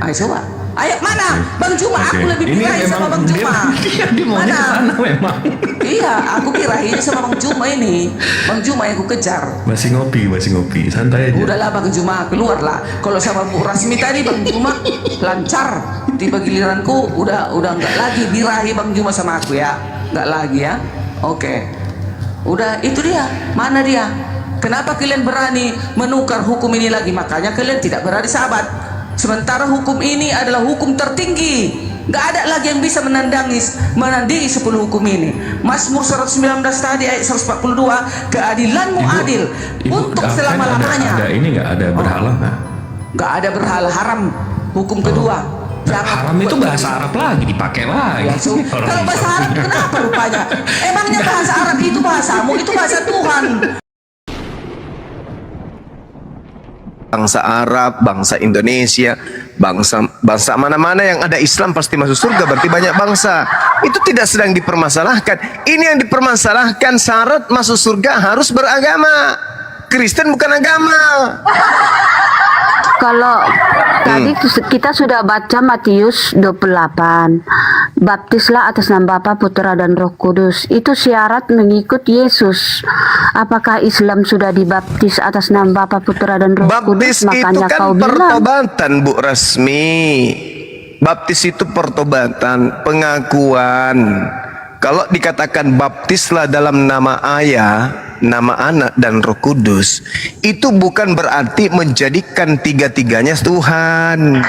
Ayo coba. Ayo mana Bang Juma? Aku lebih Ini birahi sama Bang Juma. Dia maunya ke sana memang. Iya, aku birahi sama Bang Juma ini. Bang Juma yang aku kejar. Masih ngopi, santai aja. Udahlah Bang Juma, keluarlah. Kalau sama Bu Rasmi tadi Bang Juma lancar. Tiba giliranku udah enggak lagi birahi Bang Juma sama aku ya. Enggak lagi ya. Oke. Udah itu dia. Mana dia? Kenapa kalian berani menukar hukum ini lagi? Makanya kalian tidak berani sahabat. Sementara hukum ini adalah hukum tertinggi. Nggak ada lagi yang bisa menandingi 10 hukum ini. Mazmur 119 tadi ayat 142, keadilanmu adil untuk selama-lamanya. Ada ini nggak ada berhala nggak? Nggak ada berhala, haram. Hukum kedua. Haram itu bahasa Arab lagi dipakai lagi. Ya, so, kalau bahasa Arab kenapa rupanya? Emangnya bahasa Arab itu bahasamu, itu bahasa Tuhan. Bangsa Arab, bangsa Indonesia, bangsa mana-mana yang ada Islam pasti masuk surga, berarti banyak bangsa. Itu tidak sedang dipermasalahkan. Ini yang dipermasalahkan, syarat masuk surga harus beragama. Kristen bukan agama. Kalau tadi kita sudah baca Matius 28, baptislah atas nama Bapa, Putra dan Roh Kudus. Itu syarat mengikut Yesus. Apakah Islam sudah dibaptis atas nama Bapa, Putra dan Roh Kudus? Baptis itu Makanya kan kau pertobatan, Bu Rasmi. Baptis itu pertobatan, pengakuan. Kalau dikatakan baptislah dalam nama Ayah, nama Anak dan Roh Kudus, itu bukan berarti menjadikan tiga-tiganya Tuhan.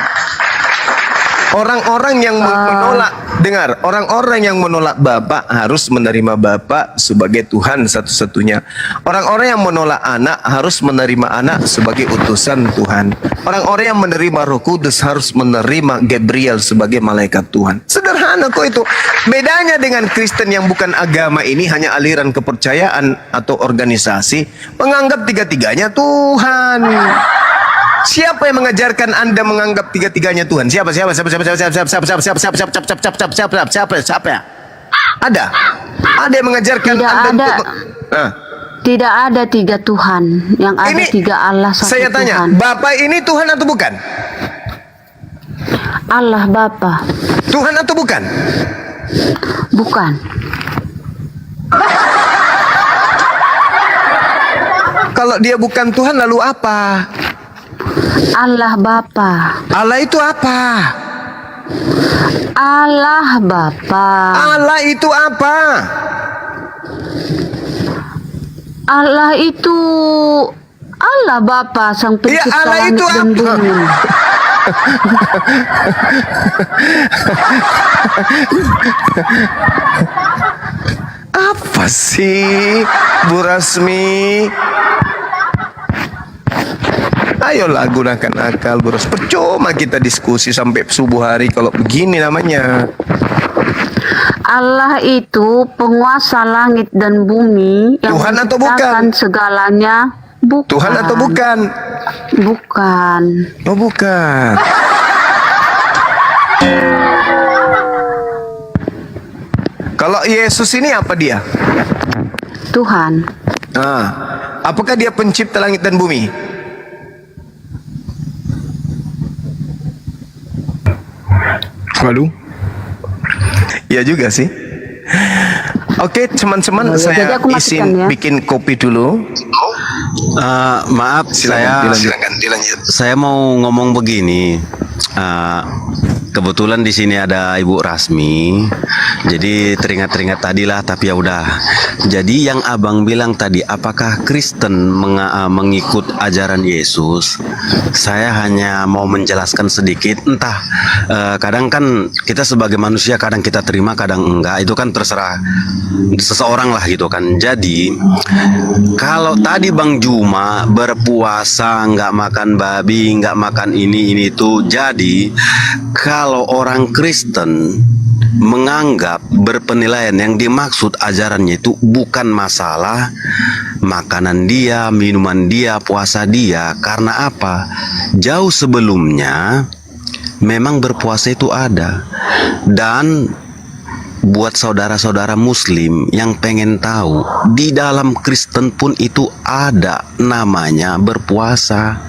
Orang-orang yang menolak, dengar, orang-orang yang menolak Bapa harus menerima Bapa sebagai Tuhan satu-satunya. Orang-orang yang menolak Anak harus menerima Anak sebagai utusan Tuhan. Orang-orang yang menerima Roh Kudus harus menerima Gabriel sebagai malaikat Tuhan. Sederhana kok itu. Bedanya dengan Kristen yang bukan agama ini hanya aliran kepercayaan atau organisasi, menganggap tiga-tiganya Tuhan. Siapa yang mengajarkan Anda menganggap tiga-tiganya Tuhan? Siapa? Ada yang mengajarkan Anda untuk tidak ada tiga Tuhan, yang ada ini, tiga Allah satu saya tanya, Tuhan. Bapa ini Tuhan atau bukan? Allah Bapa. Tuhan atau bukan? Bukan. Kalau dia bukan Tuhan lalu apa? Allah Bapa. Allah itu apa? Allah Bapa. Allah itu apa? Allah itu Allah Bapa, Sang Pencipta Allah langit itu dan apa? bumi. Apa sih, Bu Rasmi? Ayolah gunakan akal, Bu Rasmi. Percuma kita diskusi sampai subuh hari kalau begini namanya. Allah itu penguasa langit dan bumi yang Tuhan atau menciptakan bukan? segalanya. Bukan. Tuhan atau bukan? Bukan. Oh bukan. Kalau Yesus ini apa dia? Tuhan. Apakah dia pencipta langit dan bumi? Waduh. Ya juga sih. Oke, teman-teman, saya izin bikin kopi dulu. Maaf, Silakan, saya mau ngomong begini. Kebetulan di sini ada Ibu Rasmi, jadi teringat-teringat tadi lah. Tapi ya udah. Jadi yang abang bilang tadi, apakah Kristen mengikut ajaran Yesus? Saya hanya mau menjelaskan sedikit. Entah, kadang kan kita sebagai manusia kadang kita terima, kadang enggak. Itu kan terserah seseorang lah gitu kan. Jadi kalau tadi Bang Juma berpuasa, nggak makan babi, nggak makan ini itu. Jadi kalau orang Kristen menganggap berpenilaian yang dimaksud ajarannya itu bukan masalah makanan dia, minuman dia, puasa dia. Karena apa? Jauh sebelumnya memang berpuasa itu ada. Dan buat saudara-saudara Muslim yang pengen tahu, di dalam Kristen pun itu ada namanya berpuasa.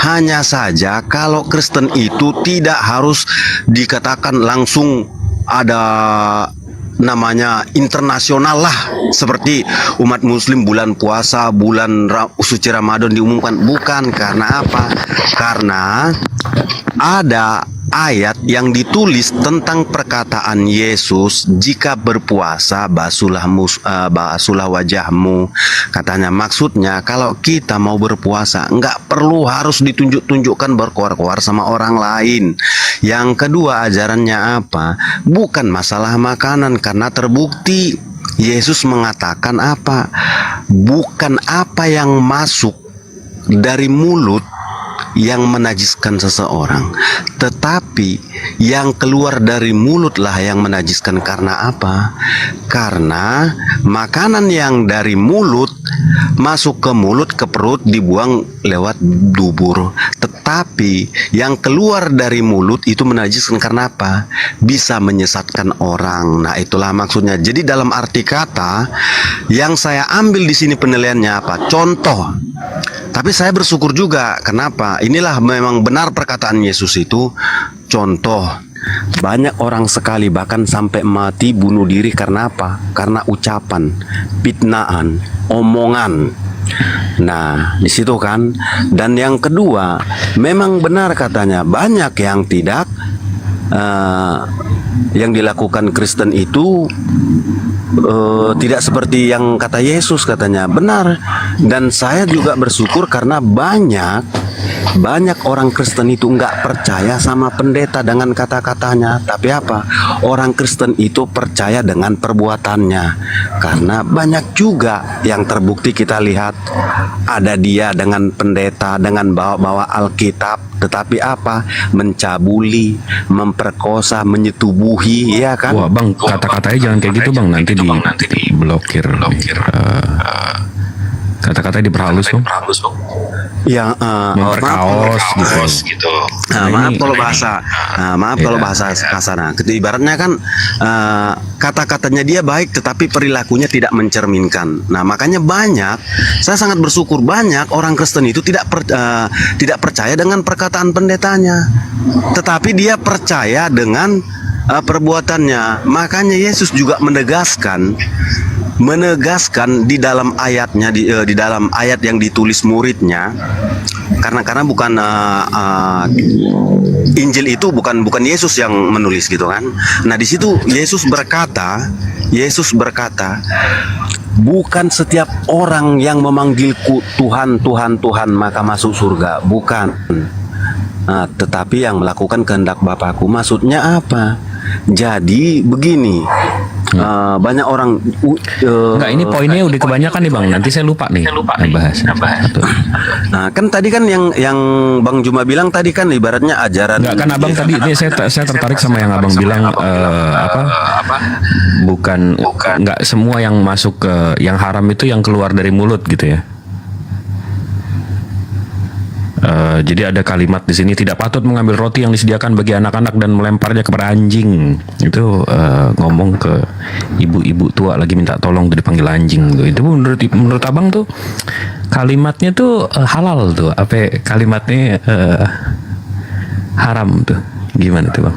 Hanya saja kalau Kristen itu tidak harus dikatakan langsung ada namanya internasional lah, seperti umat Muslim bulan puasa, bulan suci Ramadan diumumkan. Bukan. Karena apa? Karena ada ayat yang ditulis tentang perkataan Yesus, jika berpuasa basuhlah wajahmu, katanya. Maksudnya kalau kita mau berpuasa nggak perlu harus ditunjuk-tunjukkan berkoar-koar sama orang lain. Yang kedua, ajarannya apa? Bukan masalah makanan, karena terbukti Yesus mengatakan apa? Bukan apa yang masuk dari mulut yang menajiskan seseorang, tetapi yang keluar dari mulutlah yang menajiskan. Karena apa? Karena makanan yang dari mulut masuk ke mulut, ke perut, dibuang lewat dubur. Tetapi yang keluar dari mulut itu menajiskan. Karena apa? Bisa menyesatkan orang. Nah, itulah maksudnya. Jadi dalam arti kata yang saya ambil di sini penilaiannya apa? Contoh. Tapi saya bersyukur juga. Kenapa? Inilah memang benar perkataan Yesus itu. Contoh, banyak orang sekali bahkan sampai mati bunuh diri karena apa? Karena ucapan, fitnaan, omongan. Nah, di situ kan. Dan yang kedua, memang benar katanya banyak yang tidak yang dilakukan Kristen itu tidak seperti yang kata Yesus, katanya. Benar. Dan saya juga bersyukur karena banyak orang Kristen itu nggak percaya sama pendeta dengan kata-katanya. Tapi apa? Orang Kristen itu percaya dengan perbuatannya. Karena banyak juga yang terbukti kita lihat ada dia dengan pendeta dengan bawa-bawa Alkitab, tetapi apa? Mencabuli, memperkosa, menyetubuhi, ya kan? Wah bang, kata-katanya jangan kayak gitu bang, nanti diblokir. Kata-katanya diperhalus bang. Ya, memperkaos gitu. Maaf kalau bahasa kasar. Ibaratnya kan kata-katanya dia baik, tetapi perilakunya tidak mencerminkan. Nah, makanya saya sangat bersyukur banyak orang Kristen itu tidak percaya dengan perkataan pendetanya, tetapi dia percaya dengan perbuatannya. Makanya Yesus juga menegaskan di dalam ayatnya, di dalam ayat yang ditulis muridnya, karena bukan Injil itu bukan Yesus yang menulis gitu kan. Nah, di situ Yesus berkata, bukan setiap orang yang memanggilku Tuhan, Tuhan, Tuhan maka masuk surga, bukan. Nah, tetapi yang melakukan kehendak Bapakku. Maksudnya apa? Jadi begini, banyak orang enggak, ini poinnya udah kebanyakan nih bang, nanti saya lupa nih bahas. Nah, kan tadi kan yang Bang Juma bilang tadi kan ibaratnya ajaran. Enggak kan abang tadi, ini saya tertarik sama yang abang bilang bukan enggak semua yang masuk ke yang haram itu yang keluar dari mulut gitu ya. Jadi ada kalimat di sini, tidak patut mengambil roti yang disediakan bagi anak-anak dan melemparnya kepada anjing. Itu ngomong ke ibu-ibu tua lagi minta tolong tuh dipanggil anjing tuh. Itu menurut abang tuh kalimatnya tuh halal tuh, apa kalimatnya haram tuh, gimana tuh bang?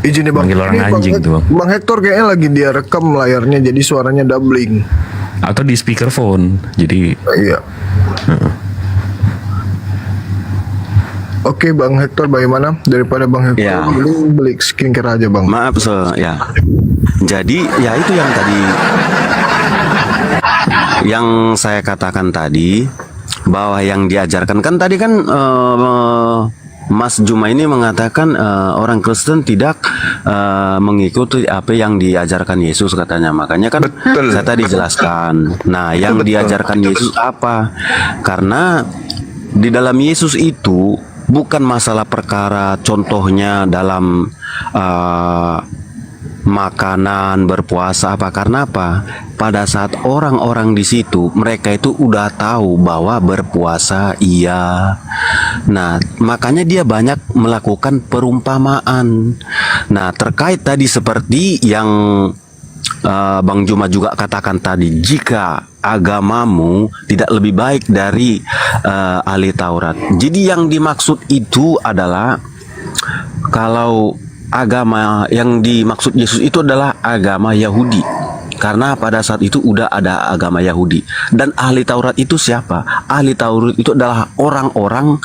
Izin bang, panggil orang anjing tuh bang. Bang Hector kayaknya lagi dia rekam layarnya, jadi suaranya doubling. Atau di speakerphone, jadi. Iya. Oke Bang Hector, bagaimana? Daripada Bang Hector Ya. beli skincare aja Bang. Maaf, ya. Jadi ya itu yang tadi yang saya katakan tadi, bahwa yang diajarkan kan tadi kan Mas Juma ini mengatakan orang Kristen tidak mengikuti apa yang diajarkan Yesus, katanya. Makanya kan Betul. saya tadi jelaskan. Nah, yang diajarkan Yesus apa? Karena di dalam Yesus itu bukan masalah perkara contohnya dalam makanan, berpuasa apa. Karena apa? Pada saat orang-orang di situ, mereka itu udah tahu bahwa berpuasa iya, Nah, makanya dia banyak melakukan perumpamaan. Nah, terkait tadi seperti yang Bang Juma juga katakan tadi, jika agamamu tidak lebih baik dari ahli Taurat. Jadi yang dimaksud itu adalah kalau agama yang dimaksud Yesus itu adalah agama Yahudi. Karena pada saat itu udah ada agama Yahudi. Dan ahli Taurat itu siapa? Ahli Taurat itu adalah orang-orang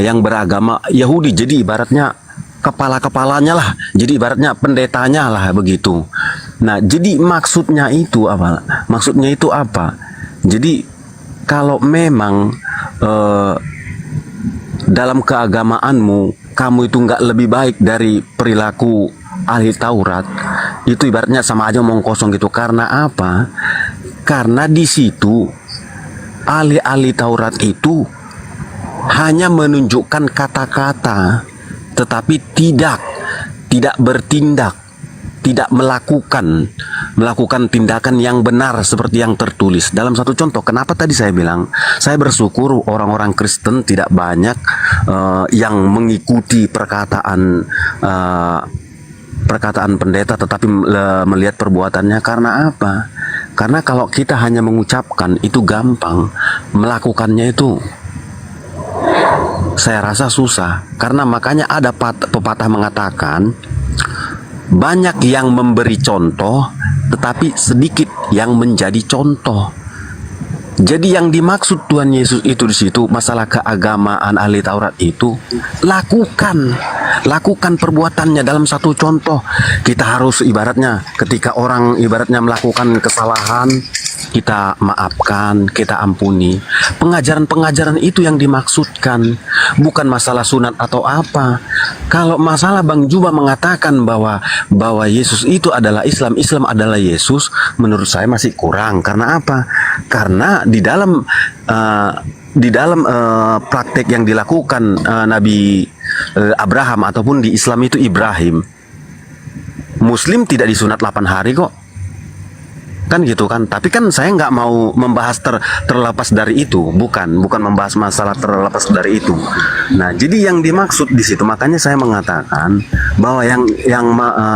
yang beragama Yahudi. Jadi ibaratnya kepala-kepalanya lah. Jadi ibaratnya pendetanya lah begitu. Nah, jadi maksudnya itu apa? Maksudnya itu apa? Jadi kalau memang dalam keagamaanmu kamu itu nggak lebih baik dari perilaku ahli Taurat, itu ibaratnya sama aja omong kosong gitu. Karena apa? Karena di situ ahli-ahli Taurat itu hanya menunjukkan kata-kata, tetapi tidak bertindak, tidak melakukan tindakan yang benar seperti yang tertulis. Dalam satu contoh, kenapa tadi saya bilang saya bersyukur orang-orang Kristen tidak banyak yang mengikuti perkataan pendeta tetapi melihat perbuatannya. Karena apa? Karena kalau kita hanya mengucapkan itu gampang, melakukannya itu saya rasa susah. Karena makanya ada pepatah mengatakan banyak yang memberi contoh tetapi sedikit yang menjadi contoh. Jadi yang dimaksud Tuhan Yesus itu di situ masalah keagamaan ahli Taurat itu lakukan perbuatannya dalam satu contoh. Kita harus ibaratnya ketika orang ibaratnya melakukan kesalahan, kita maafkan, kita ampuni. Pengajaran-pengajaran itu yang dimaksudkan, bukan masalah sunat atau apa. Kalau masalah Bang Juba mengatakan bahwa Yesus itu adalah Islam, Islam adalah Yesus, menurut saya masih kurang. Karena apa? Karena di dalam praktek yang dilakukan Nabi Abraham ataupun di Islam itu Ibrahim, Muslim tidak disunat 8 hari kok. Kan gitu kan. Tapi kan saya nggak mau membahas terlepas dari itu, bukan membahas masalah terlepas dari itu. Nah, jadi yang dimaksud di situ, makanya saya mengatakan bahwa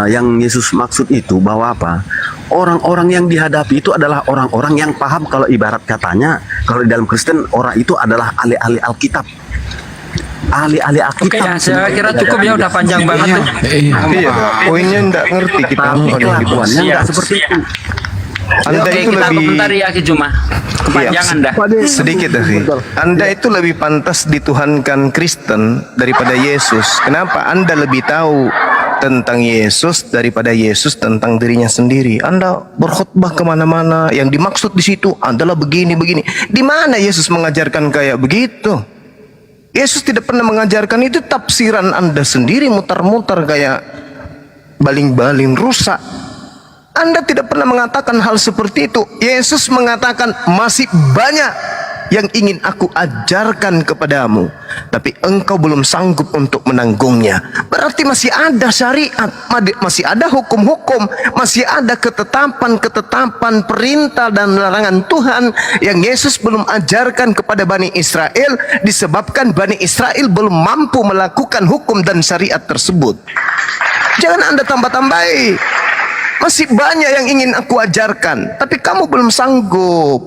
yang Yesus maksud itu bahwa apa? Orang-orang yang dihadapi itu adalah orang-orang yang paham, kalau ibarat katanya kalau di dalam Kristen orang itu adalah ahli-ahli Alkitab. Ahli-ahli Oke Alkitab. ya, saya kira cukup ya, udah panjang banget tuh. Iya, poinnya nggak ngerti kita apa yang Kelakuannya dibahas. nggak seperti itu. Anda Oke, itu kita lebih komentar ya Ki Juma. Kepanjangan dah. sedikit sih. Anda itu lebih pantas dituhankan Kristen daripada Yesus. Kenapa? Anda lebih tahu tentang Yesus daripada Yesus tentang dirinya sendiri. Anda berkhutbah kemana-mana, yang dimaksud di situ adalah begini. Di mana Yesus mengajarkan kayak begitu? Yesus tidak pernah mengajarkan itu. Tafsiran Anda sendiri mutar-mutar kayak baling-baling rusak. Anda tidak pernah mengatakan hal seperti itu. Yesus mengatakan masih banyak yang ingin aku ajarkan kepadamu, tapi engkau belum sanggup untuk menanggungnya. Berarti masih ada syariat, masih ada hukum-hukum, masih ada ketetapan-ketetapan, perintah dan larangan Tuhan yang Yesus belum ajarkan kepada Bani Israel, disebabkan Bani Israel belum mampu melakukan hukum dan syariat tersebut. Jangan Anda tambah-tambahi. Masih banyak yang ingin aku ajarkan, tapi kamu belum sanggup.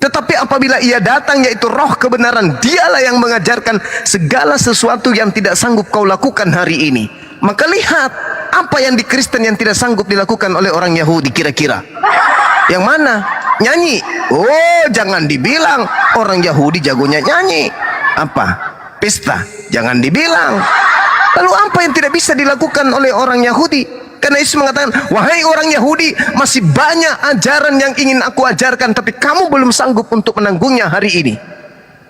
Tetapi apabila ia datang, yaitu roh kebenaran, dialah yang mengajarkan segala sesuatu yang tidak sanggup kau lakukan hari ini. Maka lihat, apa yang di Kristen yang tidak sanggup dilakukan oleh orang Yahudi kira-kira? Yang mana? Nyanyi. Oh, jangan dibilang orang Yahudi jagonya nyanyi. Apa? Pesta. Jangan dibilang. Lalu apa yang tidak bisa dilakukan oleh orang Yahudi? Karena Yesus mengatakan, wahai orang Yahudi, masih banyak ajaran yang ingin aku ajarkan, tapi kamu belum sanggup untuk menanggungnya hari ini.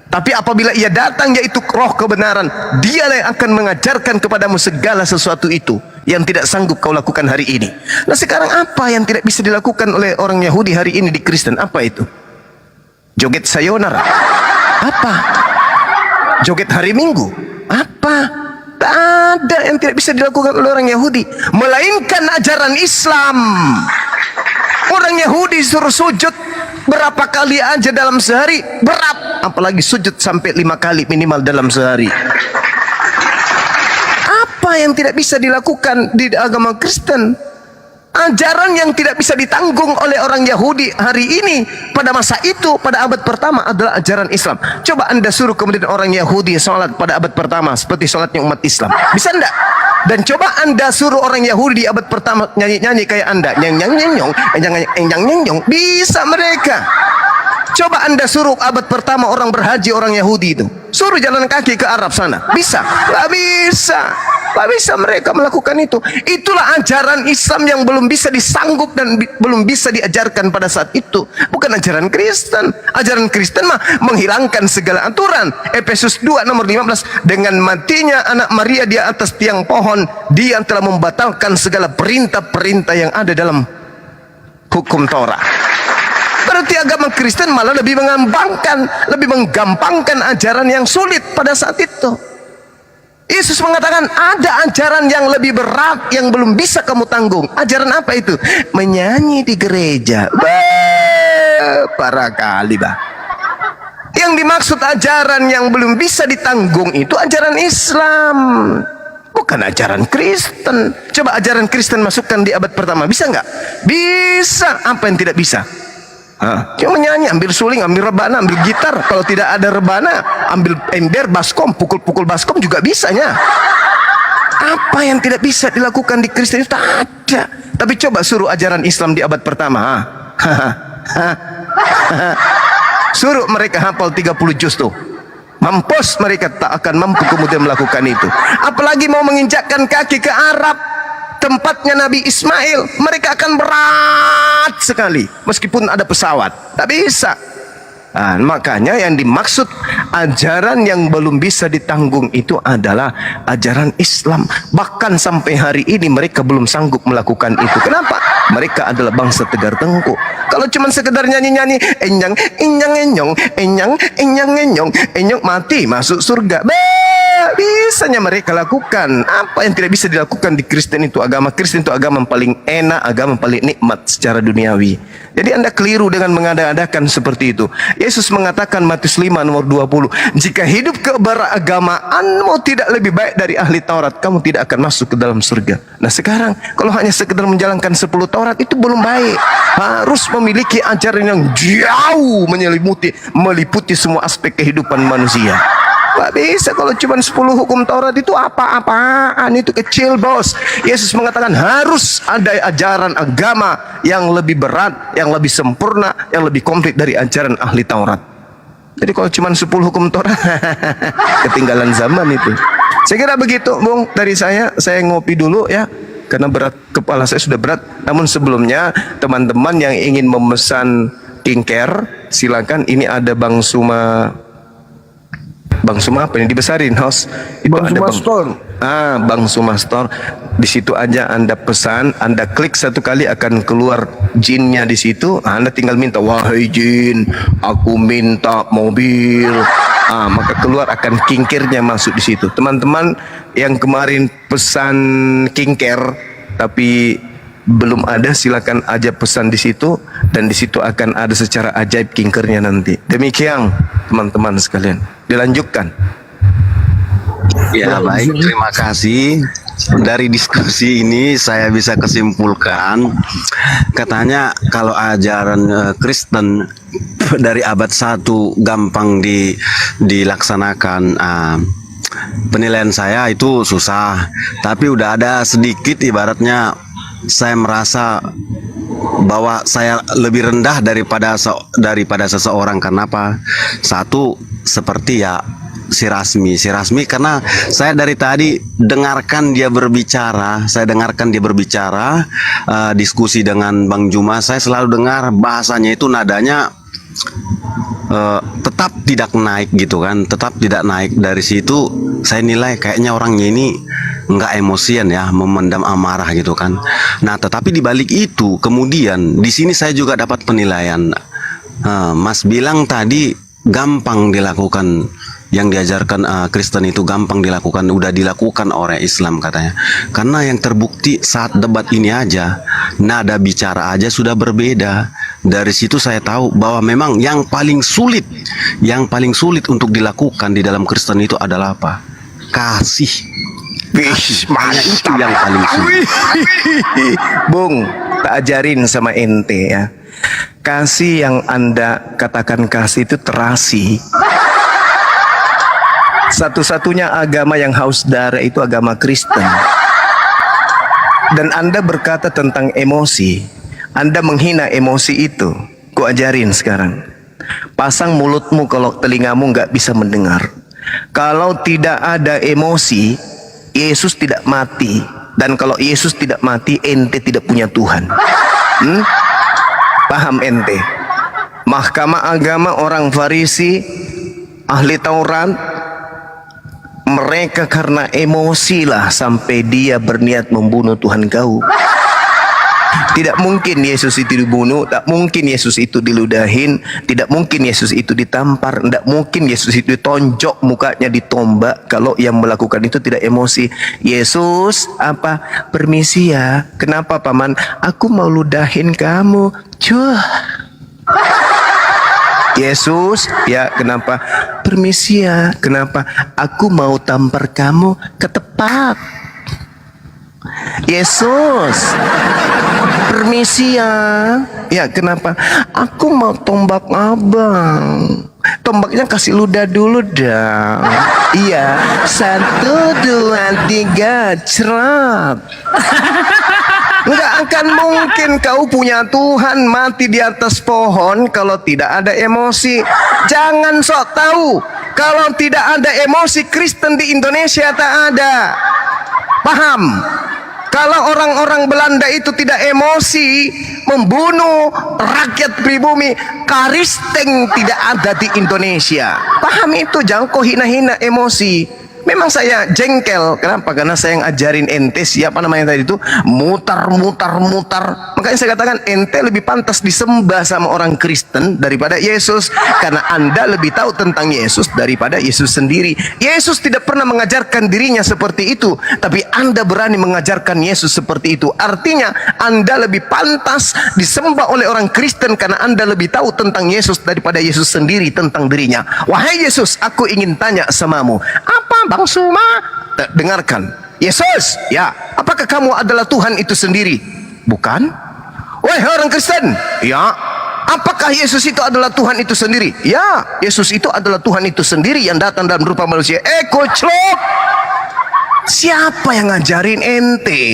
Tapi apabila ia datang, yaitu roh kebenaran, dialah yang akan mengajarkan kepadamu segala sesuatu itu yang tidak sanggup kau lakukan hari ini. Nah, sekarang apa yang tidak bisa dilakukan oleh orang Yahudi hari ini di Kristen? Apa itu? Joget sayonara? Apa? Joget hari Minggu? Apa? Tak ada yang tidak bisa dilakukan oleh orang Yahudi, melainkan ajaran Islam. Orang Yahudi suruh sujud Berapa kali aja dalam sehari? Berat. Apalagi sujud sampai 5 kali minimal dalam sehari. Apa yang tidak bisa dilakukan di agama Kristen? Ajaran yang tidak bisa ditanggung oleh orang Yahudi hari ini, pada masa itu, pada abad pertama adalah ajaran Islam. Coba Anda suruh kemudian orang Yahudi sholat pada abad pertama seperti sholatnya umat Islam, bisa enggak? Dan coba Anda suruh orang Yahudi di abad pertama nyanyi-nyanyi kayak Anda, nyang, bisa mereka. Coba Anda suruh abad pertama orang berhaji, orang Yahudi itu, suruh jalan kaki ke Arab sana, bisa? Gak bisa. Gak bisa mereka melakukan itu. Itulah ajaran Islam yang belum bisa disanggup dan belum bisa diajarkan pada saat itu. Bukan ajaran Kristen. Ajaran Kristen mah menghilangkan segala aturan. Efesus 2 nomor 15, dengan matinya anak Maria di atas tiang pohon, dia telah membatalkan segala perintah-perintah yang ada dalam hukum Taurat. Berarti agama Kristen malah lebih menggampangkan ajaran yang sulit pada saat itu. Yesus mengatakan ada ajaran yang lebih berat yang belum bisa kamu tanggung. Ajaran apa itu? Menyanyi di gereja. Parah kali, bah. Yang dimaksud ajaran yang belum bisa ditanggung itu ajaran Islam, bukan ajaran Kristen. Coba ajaran Kristen masukkan di abad pertama, bisa nggak? Bisa. Apa yang tidak bisa? Cuma menyanyi, ambil suling, ambil rebana, ambil gitar. Kalau tidak ada rebana, ambil ember, baskom, pukul-pukul baskom juga bisanya. Apa yang tidak bisa dilakukan di Kristen itu ada. Tapi coba suruh ajaran Islam di abad pertama, suruh mereka hafal 30 juz tuh, mampus, mereka tak akan mampu kemudian melakukan itu. Apalagi mau menginjakkan kaki ke Arab, tempatnya Nabi Ismail, mereka akan berat sekali meskipun ada pesawat, tak bisa. Makanya yang dimaksud ajaran yang belum bisa ditanggung itu adalah ajaran Islam. Bahkan sampai hari ini mereka belum sanggup melakukan itu. Kenapa? Mereka adalah bangsa tegar tengkuk. Kalau cuma sekedar nyanyi-nyanyi enyang, mati masuk surga, bisanya mereka lakukan. Apa yang tidak bisa dilakukan di Kristen itu? Agama Kristen itu agama yang paling enak, agama yang paling nikmat secara duniawi. Jadi Anda keliru dengan mengada-adakan seperti itu. Yesus mengatakan Matius 5 nomor 20, jika hidup keberagamaanmu tidak lebih baik dari ahli Taurat, kamu tidak akan masuk ke dalam surga. Nah sekarang kalau hanya sekedar menjalankan 10 Taurat itu belum baik. Harus memiliki ajaran yang jauh meliputi semua aspek kehidupan manusia. Gak bisa kalau cuma 10 hukum Taurat itu apa-apaan, itu kecil, bos. Yesus mengatakan harus ada ajaran agama yang lebih berat, yang lebih sempurna, yang lebih komplit dari ajaran ahli Taurat. Jadi kalau cuma 10 hukum Taurat ketinggalan zaman itu. Saya kira begitu, Bung, dari saya ngopi dulu ya, karena berat, kepala saya sudah berat. Namun sebelumnya teman-teman yang ingin memesan skincare, silakan. Ini ada Bang Suma apa ini dibesarin, host? Itu Bang Suma Store. Bang Suma Store. Di situ aja Anda pesan, Anda klik satu kali akan keluar jinnya di situ. Anda tinggal minta, wahai jin, aku minta mobil. Maka keluar akan kincirnya masuk di situ. Teman-teman yang kemarin pesan skincare tapi belum ada, silakan aja pesan di situ, dan di situ akan ada secara ajaib kinkernya nanti. Demikian teman-teman sekalian, dilanjutkan. Ya baik, terima kasih. Dari diskusi ini saya bisa kesimpulkan, katanya kalau ajaran Kristen dari abad 1 gampang dilaksanakan. Penilaian saya itu susah, tapi udah ada sedikit ibaratnya saya merasa bahwa saya lebih rendah daripada seseorang. Karena apa? Satu, seperti ya si Rasmi karena saya dari tadi dengarkan dia berbicara, diskusi dengan Bang Juma, saya selalu dengar bahasanya itu nadanya tetap tidak naik gitu kan, tetap tidak naik. Dari situ saya nilai kayaknya orangnya ini nggak emosian ya, memendam amarah gitu kan. Nah tetapi di balik itu kemudian di sini saya juga dapat penilaian. Mas bilang tadi gampang dilakukan, yang diajarkan Kristen itu gampang dilakukan, udah dilakukan oleh Islam katanya. Karena yang terbukti saat debat ini aja, nada bicara aja sudah berbeda. Dari situ saya tahu bahwa memang yang paling sulit untuk dilakukan di dalam Kristen itu adalah apa? Kasih. Wih, Hanya itu yang paling sulit. Bung, tak ajarin sama ente ya. Kasih yang Anda katakan kasih itu terasi. Satu-satunya agama yang haus darah itu agama Kristen. Dan Anda berkata tentang emosi. Anda menghina emosi itu. Ku ajarin sekarang. Pasang mulutmu kalau telingamu nggak bisa mendengar. Kalau tidak ada emosi, Yesus tidak mati. Dan kalau Yesus tidak mati, ente tidak punya Tuhan. Paham ente? Mahkamah agama orang Farisi, ahli Taurat, mereka karena emosi lah sampai dia berniat membunuh Tuhan kau. Tidak mungkin Yesus itu dibunuh, tak mungkin Yesus itu diludahin, tidak mungkin Yesus itu ditampar, tidak mungkin Yesus itu ditonjok mukanya ditombak kalau yang melakukan itu tidak emosi. Yesus, apa? Permisi ya. Kenapa paman? Aku mau ludahin kamu. Cuh. Yesus, ya kenapa? Permisi ya. Kenapa? Aku mau tampar kamu ketepak. Yesus, permisi ya. Ya kenapa? Aku mau tombak abang. Tombaknya kasih ludah dulu dong. Iya, 1, 2, 3, cerap. Nggak akan mungkin kau punya Tuhan mati di atas pohon kalau tidak ada emosi. Jangan sok tahu. Kalau tidak ada emosi, Kristen di Indonesia tak ada. Paham? Kalau orang-orang Belanda itu tidak emosi, membunuh rakyat pribumi, Karisteng tidak ada di Indonesia. Paham itu? Jangan kau hina-hina emosi. Memang saya jengkel. Kenapa? Karena saya yang ajarin ente siapa namanya tadi itu mutar. Makanya saya katakan ente lebih pantas disembah sama orang Kristen daripada Yesus. Karena Anda lebih tahu tentang Yesus daripada Yesus sendiri. Yesus tidak pernah mengajarkan dirinya seperti itu. Tapi Anda berani mengajarkan Yesus seperti itu. Artinya Anda lebih pantas disembah oleh orang Kristen karena Anda lebih tahu tentang Yesus daripada Yesus sendiri tentang dirinya. Wahai Yesus, aku ingin tanya samamu. Apa Bang Suma? Dengarkan. Yesus, ya, apakah kamu adalah Tuhan itu sendiri? Bukan. Wahai orang Kristen, ya, apakah Yesus itu adalah Tuhan itu sendiri? Ya, Yesus itu adalah Tuhan itu sendiri yang datang dalam rupa manusia. Koclok. Siapa yang ngajarin ente?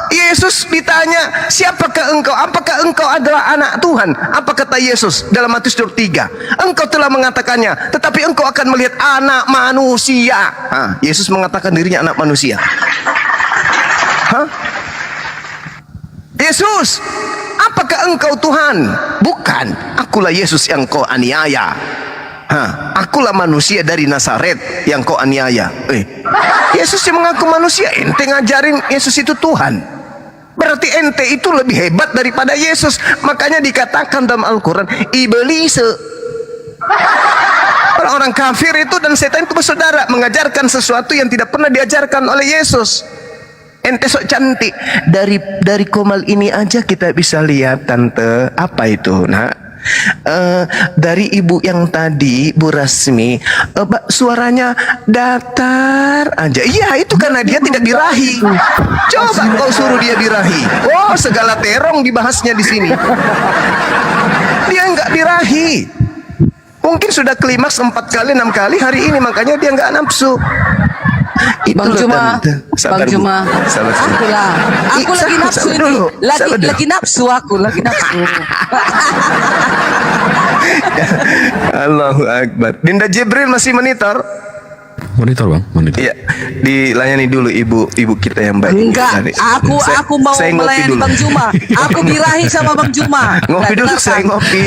Yesus ditanya, siapakah engkau? Apakah engkau adalah anak Tuhan? Apa kata Yesus dalam Matius 23? Engkau telah mengatakannya, tetapi engkau akan melihat anak manusia. Yesus mengatakan dirinya anak manusia. Yesus, apakah engkau Tuhan? Bukan, akulah Yesus yang kau aniaya. Akulah manusia dari Nazaret yang kau aniaya. Yesus yang mengaku manusia, ente ngajarin Yesus itu Tuhan. Berarti ente itu lebih hebat daripada Yesus. Makanya dikatakan dalam Al-Quran, iblis. Orang-orang kafir itu dan setan itu bersaudara, mengajarkan sesuatu yang tidak pernah diajarkan oleh Yesus. Ente sok cantik. Dari komal ini aja kita bisa lihat tante, apa itu nak? Dari ibu yang tadi Bu Rasmi, suaranya datar aja. Iya, itu karena dia tidak birahi. Coba kau suruh dia birahi. Oh, segala terong dibahasnya di sini. Dia nggak birahi. Mungkin sudah klimaks 4 kali 6 kali hari ini, makanya dia nggak nafsu. Itu Bang loh, Juma, tante. Sabar, Bang Bu. Juma, Sabar, sabar. aku lagi nafsu sabar ini, dulu. Sabar dulu. lagi nafsu aku, lagi nafsu. Allahu Akbar. Dinda Jibril masih monitor? Monitor bang, monitor. Iya, dilayani dulu ibu kita yang baik. Enggak, aku mau saya ngopi melayani dulu. Bang Juma. Aku birahi sama Bang Juma. Ngopi Nggak dulu, dengarkan. saya ngopi.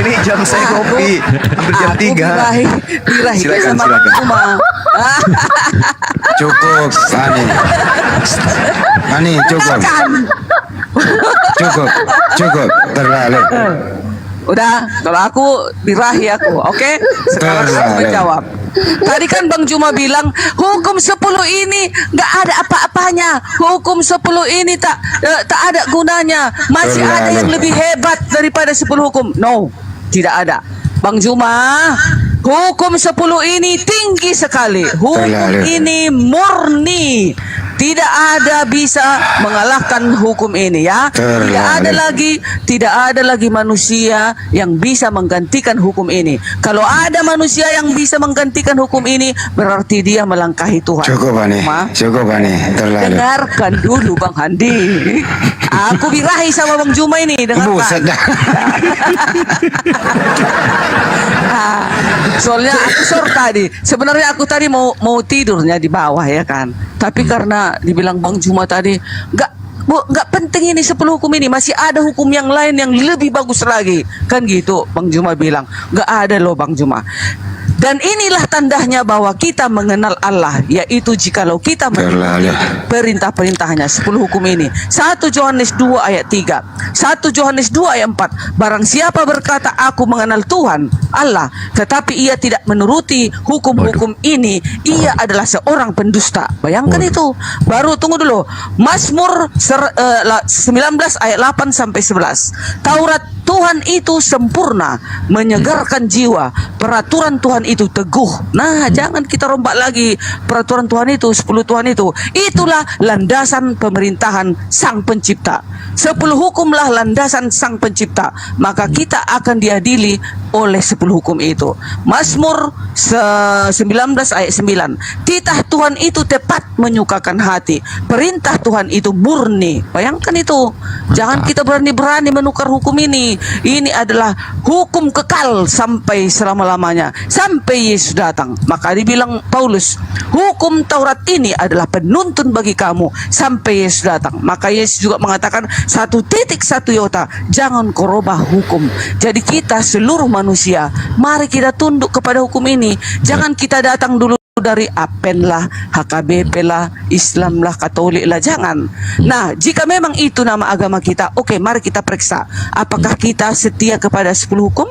Ini jam saya ngopi. Hampir jam 3. Birahi Silakan, sama silakan. Bang Juma. Cukup, Ani cukup, cukup, terlalu. Udah, kalau aku birahi aku, oke? Sekarang aku Terlalu. menjawab. Tadi kan Bang Juma bilang hukum 10 ini nggak ada apa-apanya. Hukum 10 ini tak ada gunanya. Masih ada yang lebih hebat daripada 10 hukum. No, tidak ada. Bang Juma, hukum 10 ini tinggi sekali. Hukum ini murni. Tidak ada bisa mengalahkan hukum ini ya. Tidak ada lagi manusia yang bisa menggantikan hukum ini. Kalau ada manusia yang bisa menggantikan hukum ini, berarti dia melangkahi Tuhan. Cukup Ani, cukup Ani, terlalu. Dengarkan dulu Bang Handi. Aku birahi sama Bang Juma ini, dengarkan. Buset dah. Soalnya aku tadi. Sebenarnya aku tadi mau tidurnya di bawah ya kan. Tapi karena dibilang Bang Juma tadi nggak penting ini 10 hukum ini, masih ada hukum yang lain yang lebih bagus lagi kan gitu. Bang Juma bilang nggak ada loh Bang Juma. Dan inilah tandanya bahwa kita mengenal Allah, yaitu jikalau kita mengikuti perintah-perintahnya 10 hukum ini. 1 Yohanes 2 ayat 3, 1 Yohanes 2 ayat 4. Barang siapa berkata aku mengenal Tuhan Allah, tetapi ia tidak menuruti hukum-hukum ini, ia adalah seorang pendusta. Bayangkan itu. Baru tunggu dulu. Mazmur 19 ayat 8 sampai 11. Taurat Tuhan itu sempurna, menyegarkan jiwa. Peraturan Tuhan itu teguh. Nah, jangan kita rombak lagi peraturan Tuhan itu, 10 Tuhan itu. Itulah landasan pemerintahan Sang Pencipta. 10 hukumlah landasan Sang Pencipta. Maka kita akan diadili oleh 10 hukum itu. Mazmur 19 ayat 9. Titah Tuhan itu tepat menyukakan hati. Perintah Tuhan itu murni. Bayangkan itu. Jangan kita berani-berani menukar hukum ini. Ini adalah hukum kekal sampai selama-lamanya, sampai Yesus datang. Maka dibilang Paulus, hukum Taurat ini adalah penuntun bagi kamu sampai Yesus datang. Maka Yesus juga mengatakan 1.1 iota, jangan kau robah hukum. Jadi kita seluruh manusia, mari kita tunduk kepada hukum ini. Jangan kita datang dulu dari Apen lah, HKBP lah, Islam lah, Katolik lah, jangan. Nah, jika memang itu nama agama kita, oke, mari kita periksa apakah kita setia kepada 10 hukum.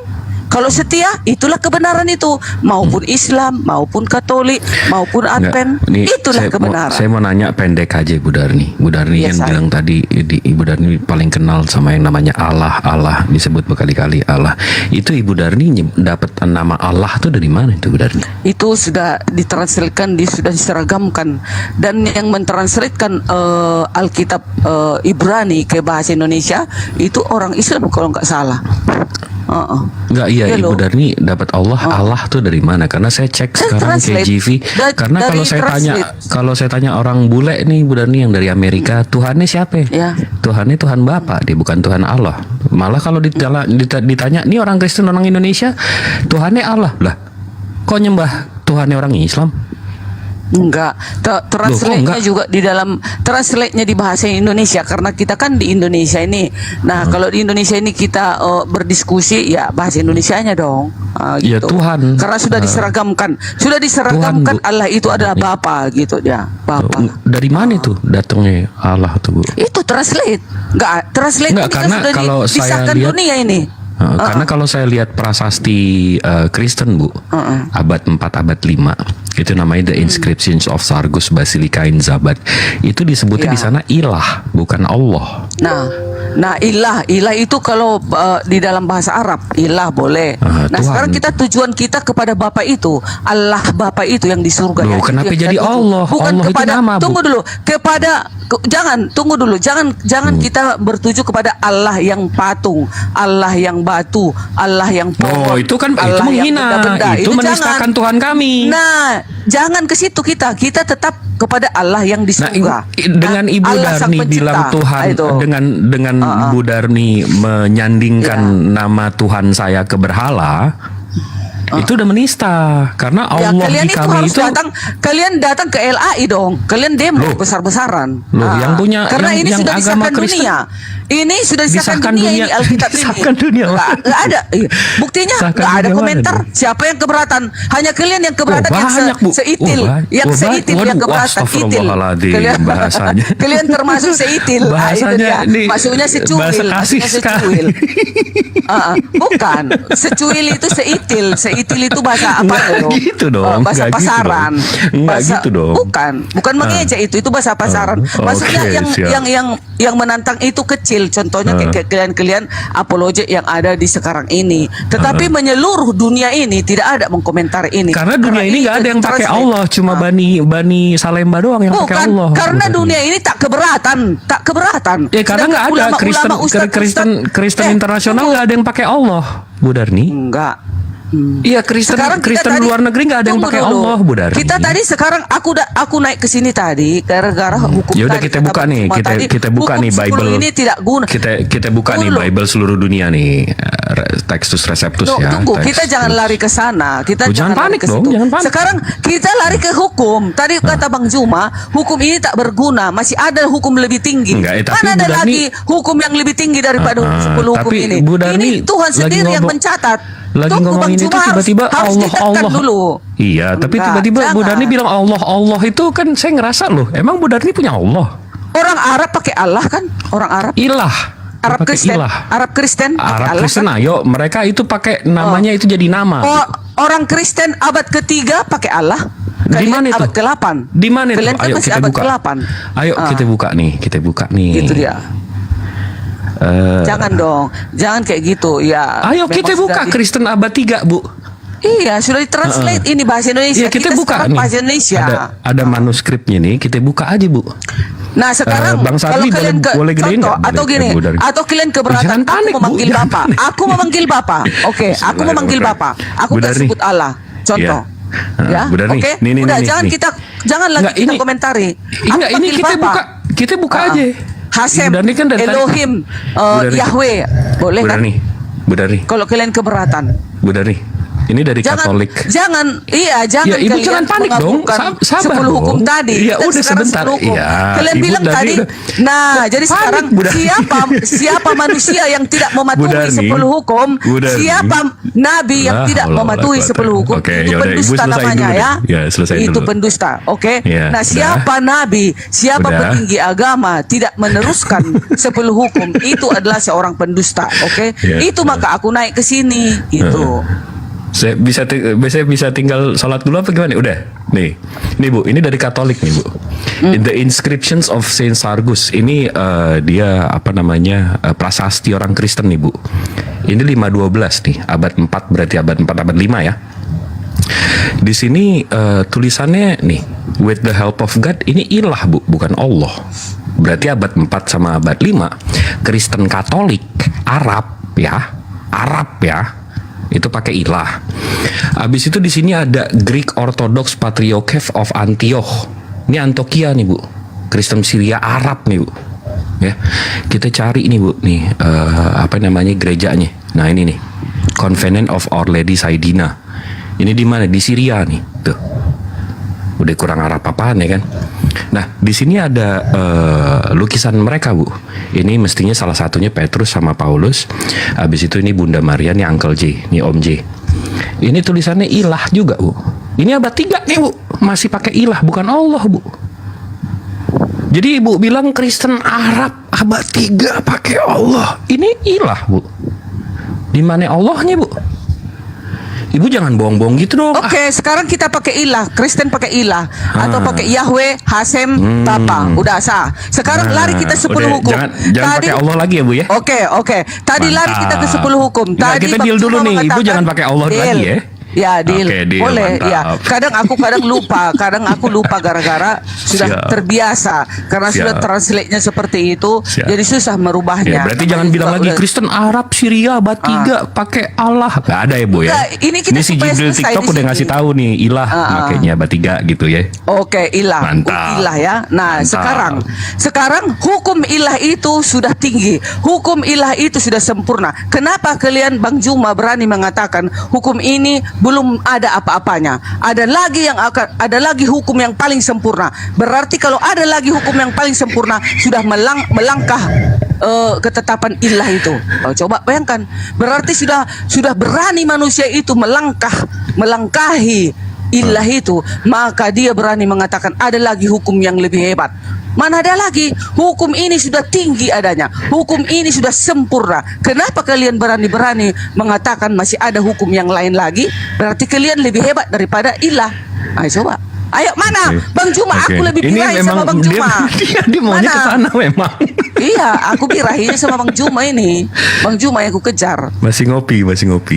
Kalau setia, itulah kebenaran itu. Maupun Islam, maupun Katolik, maupun Advent, itulah kebenaran. Saya mau nanya pendek aja Ibu Darni. Ibu Darni kan bilang tadi, Ibu Darni paling kenal sama yang namanya Allah disebut berkali-kali Allah. Itu Ibu Darni dapat nama Allah itu dari mana itu Ibu Darni? Itu sudah ditranslatekan, sudah diseragamkan. Dan yang mentranslatekan Alkitab Ibrani ke bahasa Indonesia itu orang Islam kalau nggak salah. Enggak, iya Ibu Darni dapat Allah tuh dari mana? Karena saya cek sekarang KJV. Karena kalau saya tanya orang bule nih Ibu Darni yang dari Amerika, Tuhannya siapa? Ya. Tuhannya Tuhan Bapa, dia bukan Tuhan Allah. Malah kalau ditanya, nih orang Kristen orang Indonesia, Tuhannya Allah lah. Kok nyembah Tuhannya orang Islam? Enggak, translate-nya juga di dalam translate-nya di bahasa Indonesia karena kita kan di Indonesia ini. Nah, kalau di Indonesia ini kita berdiskusi ya bahasa Indonesianya dong. Gitu. Ya Tuhan. Karena sudah diseragamkan. Tuhan, Allah itu adalah Bapa gitu ya, Bapa. Dari mana itu datangnya Allah tuh, Bu? Itu translate. Enggak, translate enggak, karena sudah kalau saya lihat dunia ini. Karena kalau saya lihat prasasti Kristen Bu, abad 4 abad 5 itu namanya The Inscriptions of Sargus Basilica in Zabat. Itu disebutnya di sana ilah, bukan Allah. Nah ilah itu kalau di dalam bahasa Arab ilah boleh. Nah Tuhan. Sekarang tujuan kita kepada Bapa itu, Allah Bapa itu yang di surga. Loh, kenapa jadi Allah? Bukan Allah kepada, itu nama, Bu. Jangan kita bertuju kepada Allah yang patung, Allah yang batu, Allah yang pohon. Oh, itu kan Allah itu menghina, itu menistakan Tuhan kami. Nah, jangan ke situ kita tetap kepada Allah yang di surga. Dengan Ibu Darni bilang Tuhan dengan Bu Darni menyandingkan nama Tuhan saya ke berhala, itu udah menista karena Allah kalian di kami itu kalian datang ke LAI dong, kalian demo besar-besaran. Yang punya karena ini sudah disahkan dunia. Ini sudah disahkan dunia ini Alkitab ini. Disahkan dunia. Nggak ada. Buktinya nggak ada komentar. Siapa yang keberatan? Hanya kalian yang keberatan seitil. Yang seitil yang keberatan itil. Bahasanya. Kalian termasuk seitil. Bahasanya ini maksudnya secuil. Bahasa kasih sekali. Bukan. Secuil itu seitil titil itu bahasa apa Nggak dong? gitu dong, Bahasa nggak gitu pasaran. dong. Nggak gitu dong. Bukan mengejek itu bahasa pasaran. Maksudnya oke, siap. yang menantang itu kecil. Contohnya kayak kalian apologet yang ada di sekarang ini. Tetapi menyeluruh dunia ini tidak ada mengkomentari ini. Karena dunia ini nggak ada yang pakai translate. Allah, cuma Bani Salemba doang yang pakai Bukan, Allah. karena Bu Darni. dunia ini tak keberatan. Ya karena nggak ada Kristen internasional nggak ada yang pakai Allah, Bu Darni. Enggak. Iya Kristen kita tadi- luar negeri nggak ada yang tunggu pakai dulu. Allah, Bu Darni. Kita tadi sekarang aku naik ke sini tadi gara-gara hukum. Ya udah tadi, kita kata buka Bang nih, Cuma tadi, kita buka hukum nih 10 Bible. ini tidak guna. Kita buka nih Tunggu dulu. Bible seluruh dunia nih, Textus Receptus ya. Tunggu, kita Textus. jangan lari ke sana. Kita Oh, jangan lari panik ke dong, situ. jangan panik. Sekarang kita lari ke hukum. Tadi kata Bang Juma, hukum ini tak berguna. Masih ada hukum lebih tinggi. Enggak, tapi Mana ada Bu Darni- lagi hukum yang lebih tinggi daripada 10 hukum tapi ini? Bu Darni Ini Tuhan lagi sendiri yang ngomong- mencatat. Lagi Tunggu, Bang ngomongin itu Juma, tiba-tiba harus Allah ditekan dulu. Iya, tapi Enggak, tiba-tiba Bu jangan. Darni bilang Allah itu kan saya ngerasa loh. Emang Bu Darni punya Allah? Orang Arab pakai Allah kan? Orang Arab. Ilah. Arab Pakai Kristen. ilah. Arab Kristen pakai Arab Allah Kristen, kan? ayo mereka itu pakai namanya itu jadi nama. Orang Kristen abad ketiga pakai Allah. Di Kalian mana itu? abad ke-8. Di mana itu? Kalian kan Ayo masih kita abad buka. ke-8. Ayo kita buka nih. Itu dia. Eh, Jangan dong. Jangan kayak gitu. Ya. Ayo memang kita sudah buka Kristen abad 3, Bu. Iya, sudah ditranslate ini bahasa Indonesia. Iya, kita buka sekarang nih. bahasa Indonesia. Ada manuskripnya nih, kita buka aja, Bu. Nah sekarang Bang kalau Sadli kalian boleh gedein contoh nggak? atau Boleh, gini Bu Darni. atau kalian keberatan Jangan panik, aku Bu, memanggil jangan bapak, panik. aku memanggil bapak, oke, aku memanggil bapak, aku Bu gak Darni. sebut Allah, contoh, Iya. ya, Bu Darni, oke, nih, udah nih, jangan nih. jangan lagi Nggak, kita ini- komentari. Enggak, ini kita buka aja. Hasem, Bu Darni kan dari tadi- Elohim, Bu Darni. Yahweh, boleh Bu kan? Bu Darni, Kalau kalian keberatan. Bu Darni. Ini dari Katolik. Jangan Ya, Ibu kalian jangan panik dong. mengabulkan Sabar 10 hukum dong. tadi. Iya, Kita udah sekarang sebentar. 10 hukum. Iya, Kalian Ibu bilang tadi tadi. udah- Nah, jadi Panik, sekarang Bu Darni. siapa manusia yang tidak mematuhi Darni. 10 hukum? Bu Darni. Siapa nabi yang Lah, tidak Allah, mematuhi Allah, 10 hukum? Oke, Itu yaudah, Ibu pendusta selesaiin namanya dulu ya. deh. Ya, selesaiin Itu dulu. pendusta. Oke. Ya, Nah, udah. siapa nabi, siapa Udah. petinggi agama tidak meneruskan 10 hukum, itu adalah seorang pendusta. Oke. Ya, Itu maka aku naik ke sini. Itu. Saya bisa tinggal sholat dulu apa gimana? Udah. Nih Bu, ini dari Katolik nih, Bu. In the inscriptions of Saint Sargus. Ini dia apa namanya? Prasasti orang Kristen nih, Bu. Ini 512 nih, abad 4 berarti abad 4 abad 5 ya. Di sini tulisannya nih, with the help of God, ini ilah, Bu, bukan Allah. Berarti abad 4 sama abad 5 Kristen Katolik Arab ya, itu pakai ilah. Habis itu di sini ada Greek Orthodox Patriarchate of Antioch. Ini Antioquia nih, Bu. Kristen Syria Arab nih, Bu. Ya. Kita cari nih, Bu, nih apa namanya gerejanya. Nah, ini nih. Covenant of Our Lady Saidina. Ini di mana? Di Syria nih. Tuh. Udah kurang Arab apaan ya kan? Nah, di sini ada lukisan mereka, Bu. Ini mestinya salah satunya Petrus sama Paulus. Habis itu ini Bunda Maria, nih Uncle J, nih Om J. Ini tulisannya ilah juga, Bu. Ini abad 3 nih, Bu. Masih pakai ilah, bukan Allah, Bu. Jadi Ibu bilang Kristen Arab abad 3 pakai Allah. Ini ilah, Bu. Di mana Allahnya, Bu? Ibu jangan bohong-bohong gitu dong. Oke, sekarang kita pakai ilah, Kristen pakai ilah atau pakai Yahweh, Hasem, Tapa. Udah sah. Sekarang lari kita 10 Udah, hukum. Jangan pakai Allah lagi ya, Bu ya. Oke. Tadi lari kita ke 10 hukum. Nggak, Tadi kita Bang deal dulu Cuma nih. Ibu mengatakan, jangan pakai Allah deal. lagi ya. Ya, deal. Oke, deal, Boleh, mantap. ya. Kadang aku lupa gara-gara sudah Siap. terbiasa karena sudah Siap. translate-nya seperti itu, Siap. jadi susah merubahnya. Ya, berarti Namanya jangan bilang juga lagi udah- Kristen Arab Syria abad 3 pakai Allah. Gak ada ya, Bu ya. Nggak, ini kita si supaya Jibril selesai TikTok di udah sini. ngasih tahu nih ilah makanya abad 3 gitu ya. Oke, ilah. Mantap. Ilah ya. Nah, Mantap. sekarang hukum ilah itu sudah tinggi. Hukum ilah itu sudah sempurna. Kenapa kalian Bang Juma berani mengatakan hukum ini belum ada apa-apanya? Ada lagi hukum yang paling sempurna. Berarti kalau ada lagi hukum yang paling sempurna sudah melangkah ketetapan ilah itu. Coba bayangkan. Berarti sudah berani manusia itu melangkahi ilah itu, maka dia berani mengatakan ada lagi hukum yang lebih hebat. Mana ada lagi? Hukum ini sudah tinggi adanya. Hukum ini sudah sempurna. Kenapa kalian berani-berani mengatakan masih ada hukum yang lain lagi? Berarti kalian lebih hebat daripada ilah. Ayo coba. Ayo mana? Oke. Bang Juma, Oke. aku lebih Ini birahi memang sama Bang Juma. dia maunya ke sana memang. Iya, aku birahinya sama Bang Juma ini. Bang Juma yang aku kejar. Masih ngopi,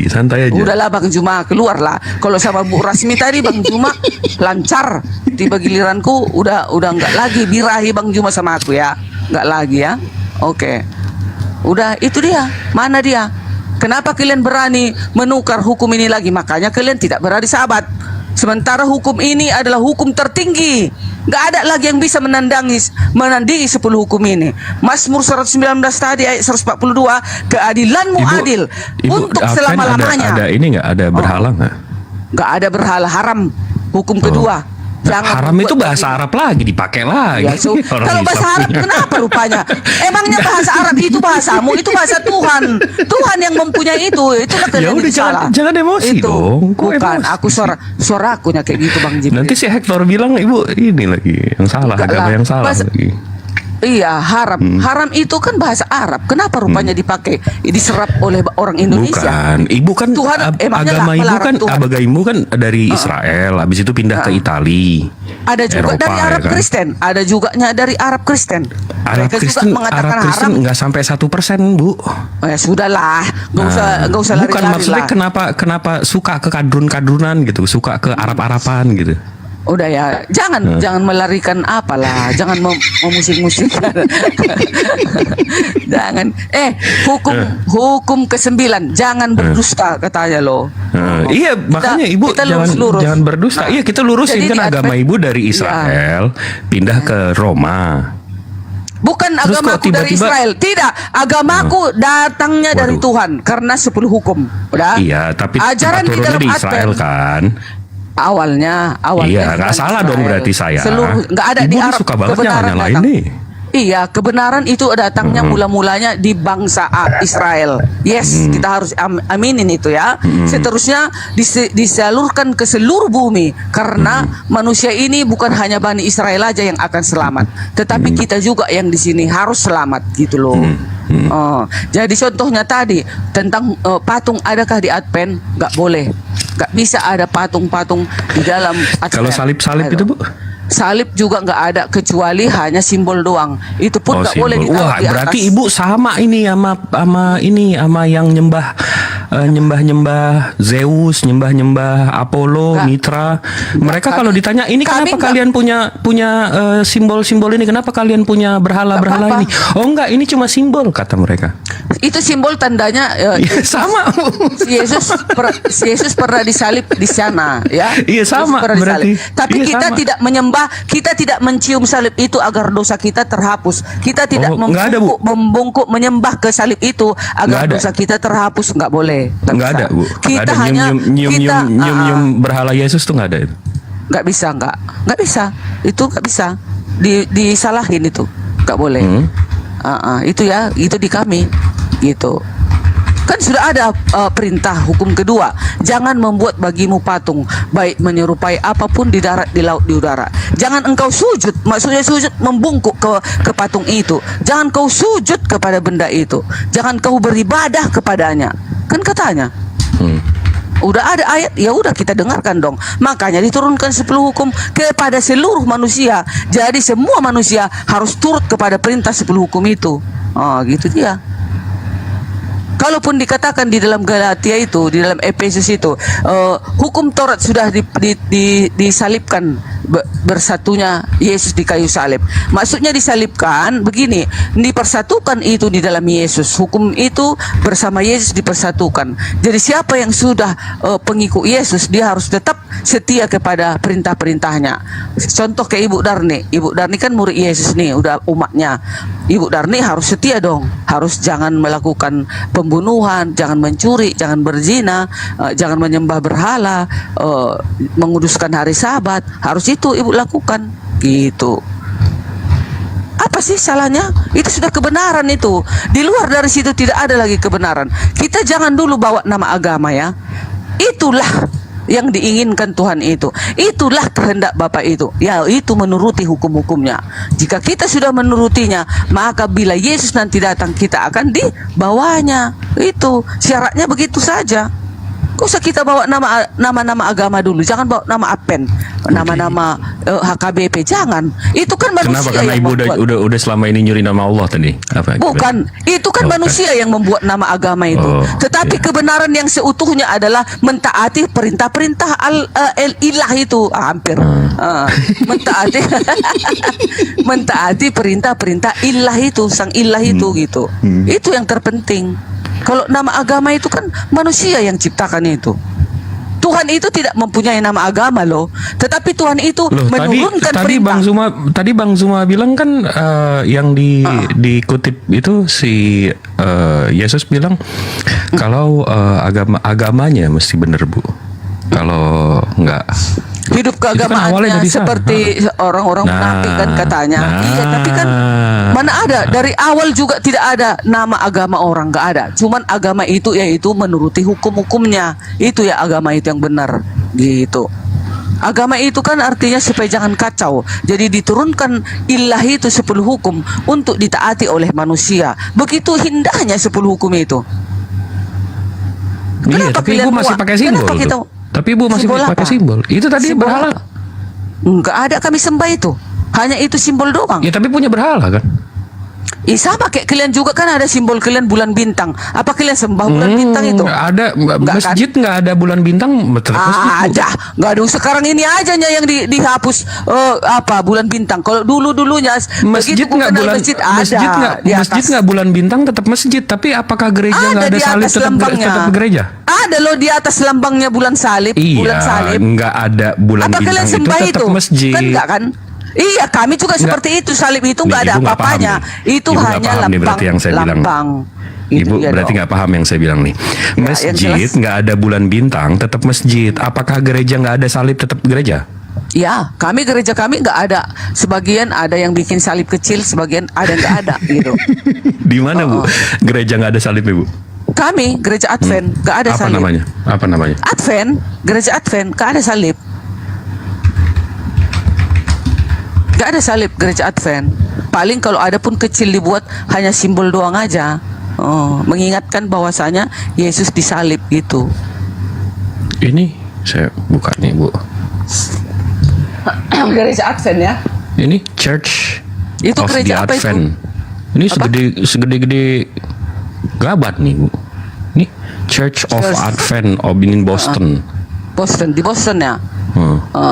santai aja. Udahlah Bang Juma, keluarlah. Kalau sama Bu Rasmi tadi Bang Juma lancar. Tiba giliranku udah nggak lagi birahi Bang Juma sama aku ya. Nggak lagi ya. Oke. Udah itu dia. Mana dia? Kenapa kalian berani menukar hukum ini lagi? Makanya kalian tidak berani sahabat. Sementara hukum ini adalah hukum tertinggi. Nggak ada lagi yang bisa menandingi 10 hukum ini. Mazmur 119 tadi ayat 142, keadilanmu adil untuk Alpen selama-lamanya. Ada ini nggak? Ada berhala nggak? Nggak ada berhala, haram. Hukum kedua. Haram itu membuat bahasa Arab lagi dipakai lagi. Ya, so, Orang kalau bahasa Islam Arab punya. kenapa rupanya? Emangnya bahasa Arab itu bahasamu? Itu bahasa Tuhan. Tuhan yang mempunyai itu. Itulah Ya kalian udah, salah. jangan emosi itu. dong. Kok Bukan, emosi? aku suara aku kayak gitu Bang Jim. Nanti si Hector bilang ibu ini lagi yang salah, Enggak agama lah. yang salah Bahasa- lagi. Iya, haram. Haram itu kan bahasa Arab. Kenapa rupanya dipakai, diserap oleh orang Indonesia? Bukan, ibu kan Tuhan emangnya agama nggak ibu melarang kan Tuhan? agama kan dari Israel, habis itu pindah ke Itali. Ada juga Eropa, dari ya Arab kan? Kristen. Ada juga dari Arab Kristen. Arab Mereka Kristen, juga mengatakan Arab Kristen haram. nggak sampai 1%, Bu. Ya sudahlah, nggak usah Bukan lari-lari maksudnya lah. kenapa suka ke kadrun-kadrunan gitu, suka ke Arab-Araban gitu. Udah ya, jangan melarikan apalah, jangan memusing-musingkan. Jangan. Hukum ke-9, jangan berdusta katanya loh. Iya, makanya ibu kita jangan lurus. jangan berdusta. Iya, kita lurusin Jadi kan di agama Advent- ibu dari Israel pindah ke Roma. Bukan Terus kok agamaku dari tiba-tiba- Israel. Tidak, agamaku datangnya dari Waduh. Tuhan karena 10 hukum. Udah? Iya, tapi ajaran di turunnya dalam di Israel Advent. kan. Awalnya Iya, nggak bukan salah Israel. dong berarti saya. Seluruh nggak ada Ibu di nih Arab. suka banget kebenaran nyala-nyalain datang. nih. Iya, kebenaran itu datangnya mula-mulanya di bangsa Israel. Yes, kita harus aminin itu ya. Seterusnya disalurkan ke seluruh bumi karena manusia ini bukan hanya Bani Israel aja yang akan selamat, tetapi kita juga yang di sini harus selamat gitu loh. Oh, jadi contohnya tadi tentang patung, adakah di Advent? Nggak boleh, nggak bisa ada patung-patung di dalam Advent. Kalau salib-salib itu, Bu? Salib juga nggak ada, kecuali hanya simbol doang. Itu pun nggak boleh simbol. ditaruh Wah, di atas. berarti ibu sama ini sama yang nyembah Zeus, nyembah Apollo, Nggak. Mitra. Mereka Kami- kalau ditanya ini kami kenapa nggak- kalian punya simbol-simbol ini? Kenapa kalian punya berhala-berhala Nggak ini? Oh enggak, ini cuma simbol kata mereka. Itu simbol tandanya Iya, sama. Si Yesus pernah disalib di sana ya. Iya, sama, Yesus pernah disalib. berarti. Tapi Iya, kita sama. tidak menyembah, kita tidak mencium salib itu agar dosa kita terhapus. Kita tidak Oh, nggak ada, Bu. membungkuk menyembah ke salib itu agar Nggak ada. dosa kita terhapus, nggak boleh. Enggak bisa. ada, Bu. Nggak Kita ada hanya nyium berhala Yesus tuh enggak ada itu. nggak bisa, nggak bisa. Itu nggak bisa. Disalahin itu, nggak boleh. Itu ya, itu di kami gitu. Kan sudah ada perintah hukum kedua, jangan membuat bagimu patung, baik menyerupai apapun di darat, di laut, di udara. Jangan engkau sujud, maksudnya sujud membungkuk ke patung itu. Jangan kau sujud kepada benda itu. Jangan kau beribadah kepadanya. Kan katanya. Udah ada ayat, ya udah kita dengarkan dong. Makanya diturunkan 10 hukum kepada seluruh manusia. Jadi semua manusia harus turut kepada perintah 10 hukum itu. Oh, gitu dia. Kalaupun dikatakan di dalam Galatia itu, di dalam Efesus itu, hukum Taurat sudah disalibkan bersatunya Yesus di kayu salib. Maksudnya disalibkan begini, dipersatukan itu di dalam Yesus. Hukum itu bersama Yesus dipersatukan. Jadi siapa yang sudah pengikut Yesus, dia harus tetap setia kepada perintah-perintahnya. Contoh kayak Ibu Darni. Ibu Darni kan murid Yesus nih, udah umatnya. Ibu Darni harus setia dong, harus jangan melakukan pembunuhan, jangan mencuri, jangan berzina, jangan menyembah berhala, menguduskan hari Sabat. Harus itu ibu lakukan gitu. Apa sih salahnya? Itu sudah kebenaran itu. Di luar dari situ tidak ada lagi kebenaran. Kita jangan dulu bawa nama agama ya. Itulah yang diinginkan Tuhan itu. Itulah kehendak Bapa itu. Ya, itu menuruti hukum-hukumnya. Jika kita sudah menurutinya, maka bila Yesus nanti datang, kita akan dibawanya. Itu syaratnya begitu saja. Kok usah kita bawa nama-nama agama dulu. Jangan bawa nama APEN, nama-nama HKBP. Jangan. Itu kan manusia. Kenapa? Karena yang ibu membuat. udah selama ini nyuri nama Allah tadi. Apa? Bukan, itu kan manusia yang membuat nama agama itu. Oh, Tetapi iya. kebenaran yang seutuhnya adalah mentaati perintah-perintah ilah itu. Hampir mentaati mentaati perintah-perintah ilah itu, sang ilah itu gitu. Itu yang terpenting. Kalau nama agama itu kan manusia yang ciptakan itu. Tuhan itu tidak mempunyai nama agama loh, tetapi Tuhan itu Loh, menurunkan tadi perintah. Bang Zuma bilang kan yang dikutip itu si Yesus bilang kalau agamanya mesti benar, Bu. Kalau enggak Hidup kan awalnya keagamaannya dari sana. seperti orang-orang munafik kan katanya. Iya, tapi kan mana ada dari awal juga tidak ada nama agama orang, nggak ada. Cuman agama itu yaitu menuruti hukum-hukumnya. Itu ya agama itu yang benar gitu. Agama itu kan artinya supaya jangan kacau. Jadi diturunkan ilahi itu 10 hukum untuk ditaati oleh manusia. Begitu indahnya 10 hukum itu. Iya, Kenapa tapi kalian Ibu masih buat? pakai simbol Kenapa tuh. kita- Tapi Ibu masih Simbol pakai apa? simbol. Itu tadi Simbol berhala. apa? Enggak ada kami sembah itu. Hanya itu simbol doang. Ya tapi punya berhala kan? Sama kayak kalian juga kan ada simbol kalian bulan bintang. Apa kalian sembah bulan bintang itu? Ada Enggak, masjid nggak ada bulan bintang tetap masjid, Bu. Aja, nggak ada. Sekarang ini aja yang dihapus bulan bintang. Kalau dulunya Masjid begitu ku nggak kenal bulan masjid ada di atas. masjid nggak bulan bintang tetap masjid. Tapi apakah gereja nggak ada di salib atas tetap lambangnya. tetap gereja? Ada loh di atas lambangnya bulan salib. Bulan Iya, salib. nggak ada bulan Apa bintang kalian itu sembah tetap itu? masjid. Kan enggak kan? Iya, kami juga Nggak. seperti itu. Salib itu Nih, nggak ada Ibu nggak paham apa-apanya. nih. Itu Ibu nggak hanya paham nih lambang. berarti yang saya bilang. Lambang. Ibu Itu ya berarti dong. nggak paham yang saya bilang nih. yang Masjid jelas. nggak ada bulan bintang tetap masjid. Apakah gereja nggak ada salib tetap gereja? Ya, gereja kami nggak ada. Sebagian ada yang bikin salib kecil, sebagian ada nggak ada gitu. Di mana Bu? Gereja nggak ada salib, Ibu? Kami gereja Advent nggak ada Apa salib. namanya? Apa namanya? Advent, gereja Advent nggak ada salib. Nggak ada salib gereja Advent. Paling kalau ada pun kecil dibuat hanya simbol doang aja. Mengingatkan bahwasanya Yesus disalib gitu. Ini saya buka nih, Bu. Gereja Advent ya. Ini Church Itu of gereja the apa itu? Advent. Ini segede-gede gabat nih, Bu. Ini Church of Church. Advent in Boston. Di Boston ya.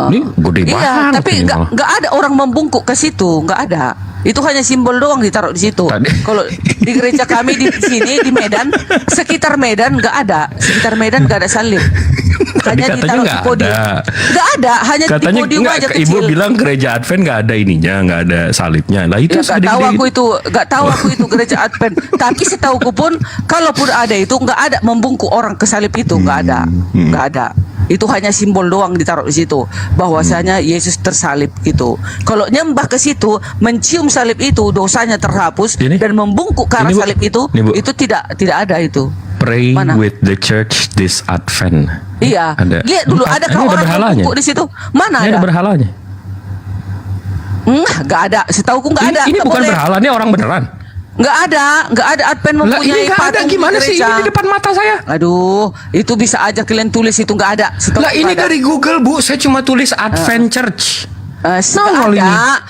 Ini gede Iya, banget. tapi ini malah. nggak ada orang membungkuk ke situ, nggak ada. Itu hanya simbol doang ditaruh di situ. Tadi- Kalau di gereja kami di sini di Medan, sekitar Medan nggak ada, sekitar Medan nggak ada salib. Tadi Hanya katanya ditaruh di nggak podium. ada. Nggak ada, hanya Katanya di podium nggak, aja Ibu kecil. bilang gereja Advent nggak ada ininya, nggak ada salibnya. Lah itu Ya, nggak tahu aku itu, nggak tahu aku itu gereja Advent. Tapi setauku pun, kalaupun ada itu nggak ada membungkuk orang ke salib itu, nggak ada, nggak ada. Itu hanya simbol doang ditaruh di situ, bahwasanya Yesus tersalib gitu. Kalau nyembah ke situ, mencium salib itu, dosanya terhapus Ini? dan membungkuk ke arah Ini, Bu. salib itu, Ini, Bu. itu tidak ada itu. Pray Mana? with the church this Advent. Iya. Ada. Lihat dulu, adakah Ini ada orang berhalanya. membungkuk di situ? Mana Ini ada? ada berhalanya. Nggak ada. Setauku nggak ada. Ini Nggak bukan boleh. berhala, ini orang beneran. Nggak ada Advent Lah mempunyai ini nggak ada, patung gimana sih? gereja. Ini di depan mata saya. Aduh, itu bisa aja kalian tulis itu nggak ada. Setahu Lah ini nggak ada. dari Google, Bu. Saya cuma tulis Advent Church. Nggak Nongol ada.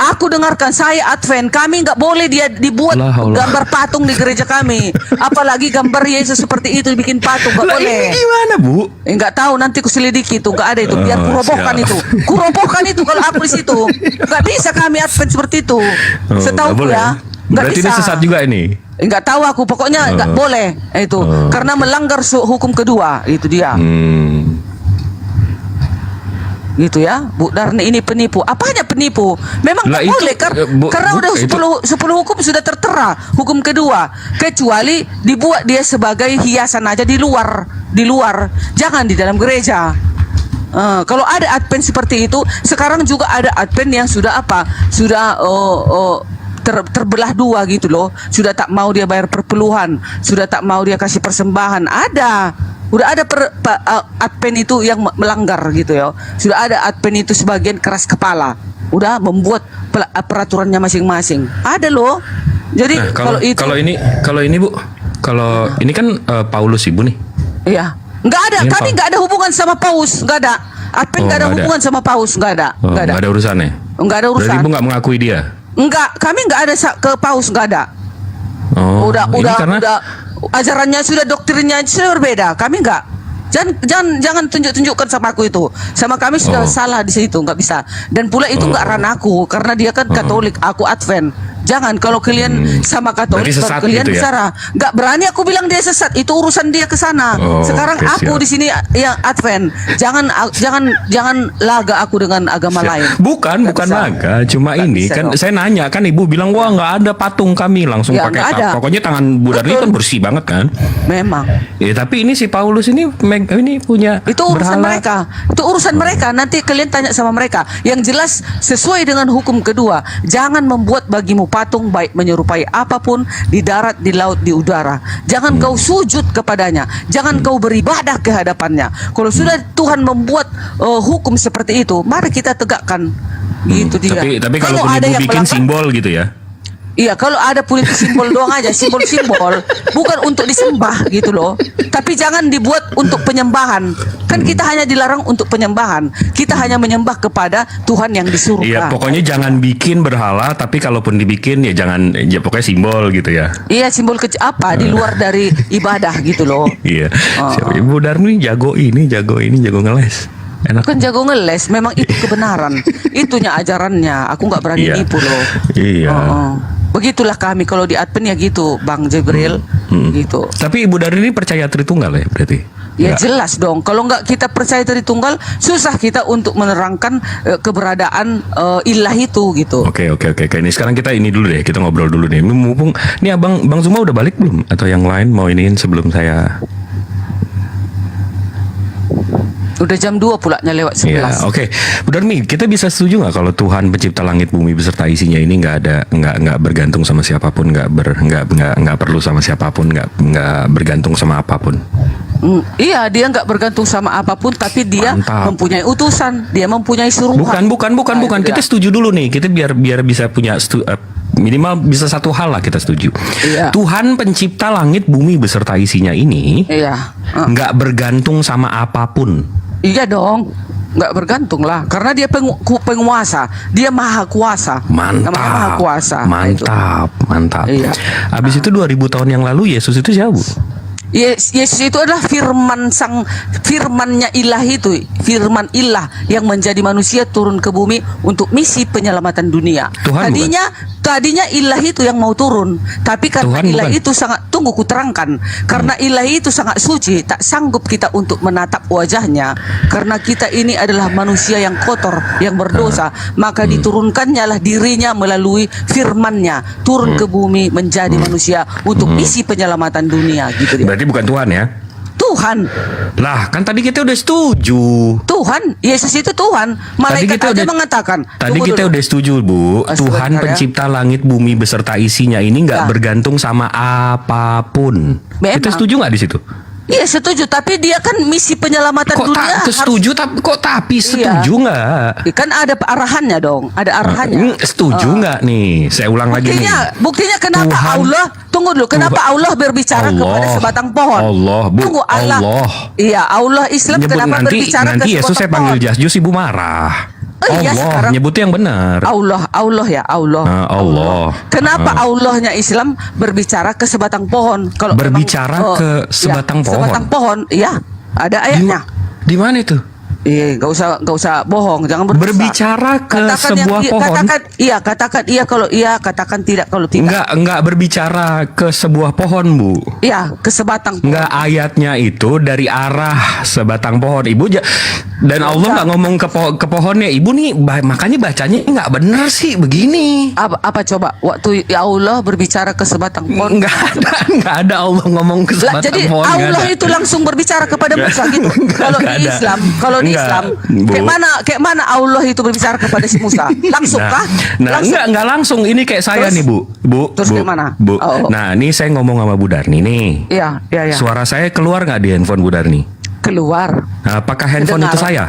Aku dengarkan saya Advent, kami nggak boleh dia dibuat La haula. gambar patung di gereja kami. Apalagi gambar Yesus seperti itu dibikin patung nggak Lah boleh. ini gimana, Bu? Nggak tahu, nanti ku selidiki itu, nggak ada itu. Biar Oh, kurobohkan siap. itu. Kurobohkan itu kalau aku di situ. Nggak bisa kami Advent seperti itu. Oh, Setahu nggak boleh. ya. Nggak Berarti bisa. ini sesat juga ini. Nggak tahu aku, pokoknya nggak boleh itu. Karena melanggar hukum kedua, itu dia. Gitu ya, Bu Darni, ini penipu. Apanya penipu? Memang Lah tak itu, boleh karena Bu, udah itu- 10 hukum sudah tertera hukum kedua, kecuali dibuat dia sebagai hiasan aja di luar, jangan di dalam gereja. Kalau ada Advent seperti itu, sekarang juga ada Advent yang sudah apa? Sudah terbelah dua gitu loh. Sudah tak mau dia bayar perpuluhan, sudah tak mau dia kasih persembahan. Udah ada Advent itu yang melanggar gitu ya. Sudah ada Advent itu sebagian keras kepala. Udah membuat peraturannya masing-masing. Ada loh. Jadi Nah, kalau ini Bu, kalau ini kan Paulus Ibu nih. iya, nggak ada. Ini Kami nggak ada hubungan sama Paus, nggak ada. Advent nggak ada nggak ada. hubungan sama Paus, nggak ada. Oh, nggak ada urusannya. Nggak ada Berarti urusan. Ibu nggak mengakui dia. Enggak, kami nggak ada ke Paus, nggak ada. Oh, udah ini karena ajarannya sudah, doktrinnya sudah berbeda. Kami enggak. Jangan tunjukkan sama aku itu. Sama kami sudah salah di situ, nggak bisa. Dan pula itu nggak ranahku karena dia kan Katolik, aku Advent. Jangan kalau kalian sama Katolik Berarti sesat kalian gitu ya? bicara. Nggak berani aku bilang dia sesat. Itu urusan dia ke sana. Oh, Sekarang oke, aku siap. di sini yang Advent. Jangan laga aku dengan agama lain. bukan Nggak bisa. laga, cuma Nggak ini bisa kan dong. saya nanya kan Ibu bilang wah nggak ada patung kami langsung Ya, pakai nggak ada. pokoknya tangan Bu Darni Betul. kan bersih banget kan. Memang. Ya tapi ini si Paulus ini ini punya Itu urusan berhala. mereka. Itu urusan mereka. Nanti kalian tanya sama mereka. Yang jelas sesuai dengan hukum kedua. Jangan membuat bagimu patung baik menyerupai apapun di darat, di laut, di udara. Jangan kau sujud kepadanya. Jangan kau beribadah ke hadapannya. Kalau sudah Tuhan membuat hukum seperti itu, mari kita tegakkan. Gitu dia. Tapi kalau ada Ibu yang bikin melanggar, simbol gitu ya. iya, kalau ada politik simbol doang aja, simbol-simbol, bukan untuk disembah gitu loh. Tapi jangan dibuat untuk penyembahan. Kan kita hanya dilarang untuk penyembahan. Kita hanya menyembah kepada Tuhan yang di surga. Iya, pokoknya jangan bikin berhala, tapi kalaupun dibikin ya jangan, ya pokoknya simbol gitu ya. Iya, simbol apa di luar dari ibadah gitu loh. Iya. Oh. Siapa Ibu Darmi jago ngeles. Enak. Bukan jago ngeles, memang itu kebenaran. Itunya ajarannya. Aku nggak berani Iya. nipu loh. Iya. Begitulah kami kalau di Advent ya gitu, Bang Jibril. Gitu. Tapi Ibu Darmi ini percaya Tritunggal ya berarti? Ya Nggak. jelas dong. Kalau nggak kita percaya Tritunggal, susah kita untuk menerangkan keberadaan ilah itu gitu. Oke. Ini sekarang kita ini dulu deh, kita ngobrol dulu nih. Mumpung ini Bang Zuma udah balik belum? Atau yang lain mau iniin sebelum saya? Udah jam 2 pulanya lewat 11. Iya, oke. Bu Darmi, kita bisa setuju nggak kalau Tuhan pencipta langit bumi beserta isinya ini nggak bergantung sama siapapun, nggak perlu sama siapapun, nggak bergantung sama apapun. Iya, dia nggak bergantung sama apapun, tapi dia Mantap. mempunyai utusan, dia mempunyai suruhan. Bukan. Nah, itu Kita dia. setuju dulu nih. Kita biar bisa punya minimal bisa satu hal lah kita setuju. Iya. Tuhan pencipta langit bumi beserta isinya ini Iya, nggak bergantung sama apapun. iya dong, nggak bergantung lah, karena dia penguasa, dia maha kuasa. Namanya maha kuasa. Nah, itu. Mantap. Iya. Habis itu 2000 tahun yang lalu Yesus itu siapa, Bu? Yesus itu adalah firmannya ilah itu, firman ilah yang menjadi manusia turun ke bumi untuk misi penyelamatan dunia. Tuhan Tadinya ilah itu yang mau turun, tapi karena Tuhan ilah bukan? itu sangat, tunggu kuterangkan, karena ilah itu sangat suci, tak sanggup kita untuk menatap wajahnya, karena kita ini adalah manusia yang kotor, yang berdosa, maka diturunkannya lah dirinya melalui firmannya turun ke bumi menjadi manusia untuk misi penyelamatan dunia gitu dia. Berarti bukan Tuhan ya? Tuhan, Lah, kan tadi kita udah setuju. Tuhan, Yesus itu Tuhan. Malaikat aja mengatakan. Tadi Tunggu kita dulu. udah setuju, Bu. Oh, Tuhan sebentar ya. pencipta langit bumi beserta isinya ini nggak Ya. bergantung sama apapun. Memang. Kita setuju nggak di situ? Iya setuju, tapi dia kan misi penyelamatan Kok dunia. setuju? Tapi setuju nggak? Kan ada arahannya dong, ada arahannya. Setuju nggak nih? Saya ulang lagi nih. Buktinya kenapa Tuhan- Allah, tunggu dulu, kenapa Tuhan- Allah berbicara kepada Allah. sebatang pohon? Allah, Bu. Tunggu, Allah. Iya, Allah Islam Nyebut kenapa nanti berbicara ke Yesus sebatang saya panggil pohon? Jasjus Ibu marah. Oh, iya, Allah, sekarang- nyebutnya yang benar. Allah ya Allah. Allah. Kenapa Allahnya Islam berbicara ke sebatang pohon? Kalau Berbicara memang, ke sebatang pohon? Sebatang pohon, iya. Ada ayatnya. Di mana itu? Iya, nggak usah bohong, jangan berdosa. Berbicara ke sebuah pohon? Katakan iya kalau iya, katakan tidak kalau tidak. Enggak berbicara ke sebuah pohon, Bu. Iya, ke sebatang pohon. Enggak, ayatnya itu dari arah sebatang pohon. Ibu dan Allah nggak ngomong ke pohonnya. Ibu nih makanya bacanya nggak bener sih begini. Apa coba? Waktu ya Allah berbicara ke sebatang pohon. Nggak ada Allah ngomong ke Lah, sebatang jadi pohon. nggak Allah ada. itu langsung berbicara kepada Musa gitu. Kalau Nggak di ada. Islam, kalau di Enggak, Islam. Bu. Kayak mana Allah itu berbicara kepada si Musa? Langsung kah? Langsung. enggak langsung. Ini kayak saya Terus? nih, Bu. Terus kayak mana? Bu. Oh. Nah, ini saya ngomong sama Bu Darni nih. Iya. Suara saya keluar nggak di handphone Bu Darni? Keluar. Nah, apakah handphone Kedengar. itu saya?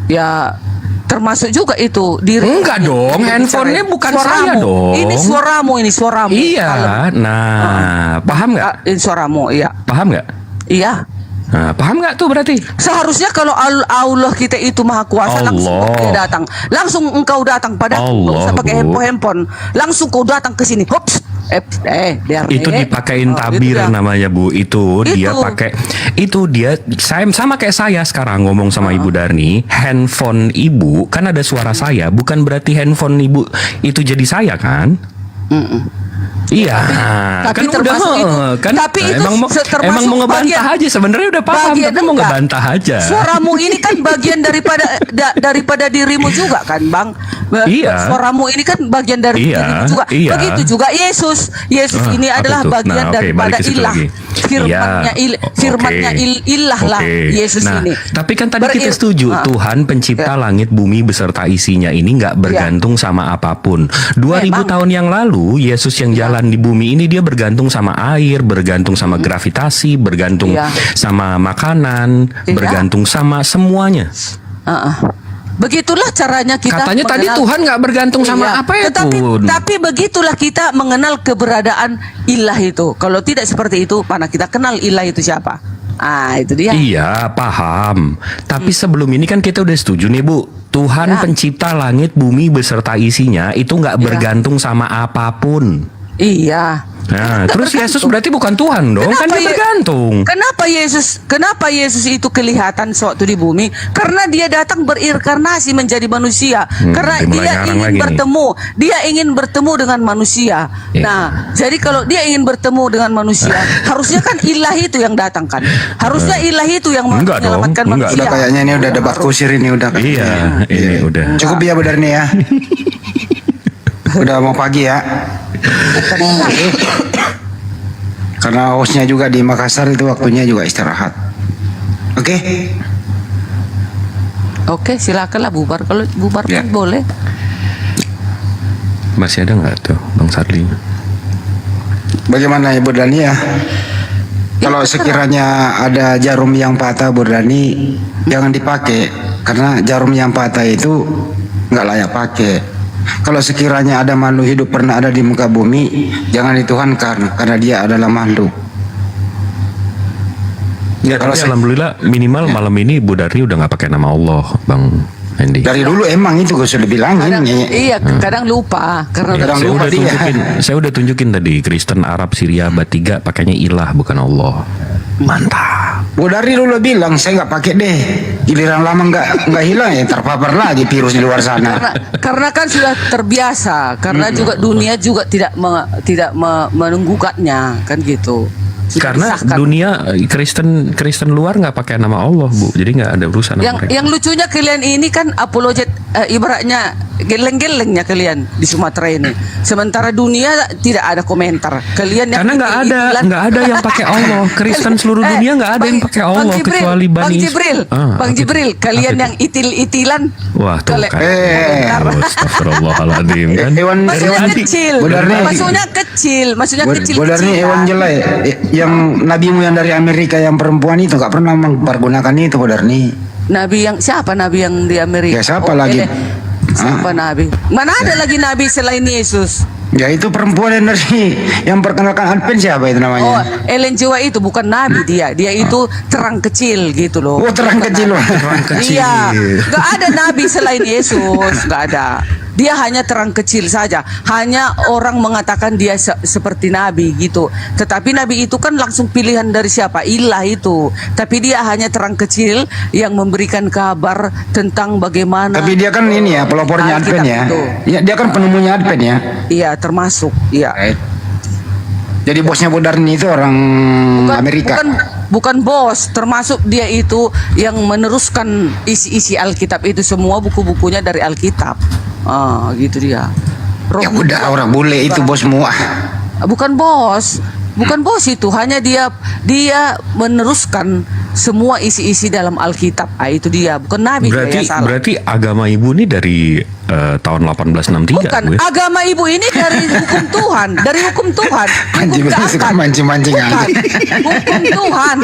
Ya, termasuk juga itu diri. Enggak dong, handphonenya bukan saya dong. Ini suaramu. Iya. Nah, paham nggak? Ini suaramu, iya. Paham nggak? Iya. Nah, paham nggak tuh berarti? Seharusnya kalau Allah kita itu maha kuasa, langsung Allah. dia datang. Langsung engkau datang pada Allah, usah pakai Bu. handphone. Langsung kau datang ke sini. Hops. Biar Itu dipakein tabir itu dia. namanya, Bu. Itu dia Itu. pakai. Itu dia saya sama kayak saya sekarang ngomong sama Ibu Darni, handphone Ibu kan ada suara saya, bukan berarti handphone Ibu itu jadi saya kan? Iya, tapi kan udah termasuk itu. kan Tapi itu emang mau termasuk ngebantah bagian- aja sebenarnya udah paham bagian tapi mau enggak. ngebantah aja. Suaramu ini kan bagian daripada dirimu juga kan, Bang? Iya. Suaramu ini kan bagian dari Iya, dirimu juga. iya. Begitu juga Yesus. Yesus ini apa adalah tuh? bagian Nah, oke, daripada balik ke situ ilah. lagi. Firmannya Iya, firmannya oke. ilah lah Oke. Yesus Nah, ini. tapi kan tadi kita setuju Tuhan pencipta langit bumi beserta isinya ini nggak bergantung sama apapun. 2000 Memang. tahun yang lalu Yesus yang jalan di bumi ini dia bergantung sama air, bergantung sama gravitasi, bergantung Iya. sama makanan, Iya. bergantung sama semuanya. Begitulah caranya kita Katanya tadi mengenal- Tuhan nggak bergantung sama Iya. apa ya pun. Tapi begitulah kita mengenal keberadaan ilah itu. Kalau tidak seperti itu, mana kita kenal ilah itu siapa? Ah, itu dia. Iya, paham. Tapi sebelum ini kan kita udah setuju nih, Bu. Tuhan Ya. pencipta langit, bumi beserta isinya itu nggak Ya. bergantung sama apapun. Iya. Nah, Nggak terus bergantung. Yesus berarti bukan Tuhan dong, kan dia bergantung. Kenapa Yesus itu kelihatan sewaktu di bumi? Karena dia datang berinkarnasi menjadi manusia. Karena dia mulai dia ngarang ingin lagi nih. bertemu, dia ingin bertemu dengan manusia. Iya. Nah, jadi kalau dia ingin bertemu dengan manusia, harusnya kan ilah itu yang datang kan? Harusnya ilah itu yang Enggak dong, menyelamatkan enggak. manusia. Udah kayaknya ini udah debat kusir ini udah. Iya, ini udah. Cukup ya Bu Darni ya. Udah mau pagi ya. Karena hostnya juga di Makassar itu waktunya juga istirahat. Oke? Oke, silakanlah bubar. Kalau bubar Ya. kan boleh. Masih ada nggak tuh, Bang Sarli? Bagaimana Ibu Dani ya? Kalau sekiranya ada jarum yang patah Bu Dani, jangan dipakai karena jarum yang patah itu nggak layak pakai. Kalau sekiranya ada makhluk hidup pernah ada di muka bumi, jangan dituhankan karena dia adalah makhluk. Ya, Kalau tapi se- alhamdulillah minimal malam ini Bu Darni udah nggak pakai nama Allah, Bang Andy. Dari dulu emang itu gue sudah bilangin. Kadang, iya, kadang lupa karena Kadang Saya lupa udah dia. saya udah tunjukin tadi Kristen, Arab, Syria, Batiga pakainya ilah bukan Allah. Mantap. Bu Dari dulu bilang saya nggak pakai deh. Giliran lama nggak hilang ya terpapar lagi virus di luar sana. karena kan sudah terbiasa, karena juga dunia juga tidak menunggukannya kan gitu. Sudah Karena disahkan. dunia Kristen luar nggak pakai nama Allah, Bu. Jadi nggak ada urusan sama mereka. yang lucunya kalian ini kan apologet, ibaratnya geleng-gelengnya kalian di Sumatera ini. Sementara dunia tidak ada komentar. Kalian yang Karena nggak ada yang pakai Allah. Kristen seluruh dunia nggak ada yang pakai Allah kecuali Bani Bang Jibril, Ah, Bang apa Jibril, itu? kalian Apa yang itil-itilan. Wah, tuh kalian- kan. Eh. Astagfirullahaladzim kan. Hewan Maksudnya hewan kecil, Bu Darni. maksudnya kecil. Bu Darni hewan jelek. Yang nabimu yang dari Amerika yang perempuan itu nggak pernah mempergunakan itu Bu Darni. Nabi yang siapa? Nabi yang di Amerika? Ya, siapa lagi? Siapa nabi? Mana ada lagi nabi selain Yesus? Ya itu perempuan yang dari yang perkenalkan Advent siapa itu Oh, namanya? Ellen G. White itu bukan nabi dia. Dia itu terang kecil gitu loh. Oh terang Bukan kecil. nabi. kecil. Iya, nggak ada nabi selain Yesus, nggak ada. Dia hanya terang kecil saja. Hanya orang mengatakan dia seperti nabi gitu. Tetapi nabi itu kan langsung pilihan dari siapa? Ilah itu. Tapi dia hanya terang kecil yang memberikan kabar tentang bagaimana. Tapi dia kan ini ya pelopornya Alkitab Advent ya. itu. Ya dia kan penemunya Advent ya. Iya, termasuk. Iya. Jadi bosnya Bu Darni itu orang Amerika. Bukan bos, termasuk dia itu yang meneruskan isi-isi Alkitab itu, semua buku-bukunya dari Alkitab. Ah, gitu dia. Ya udah orang bule itu bos semua. Bukan bos itu, hanya dia meneruskan semua isi-isi dalam Alkitab. Itu dia, bukan nabi dia Berarti yang salah. berarti agama ibu ini dari tahun 1863 Bukan, Bu, ya? agama ibu ini dari hukum Tuhan, dari hukum Tuhan. Anjing, Hukum bener, suka keakan. mancing-mancing Bukan. aja. Hukum Tuhan.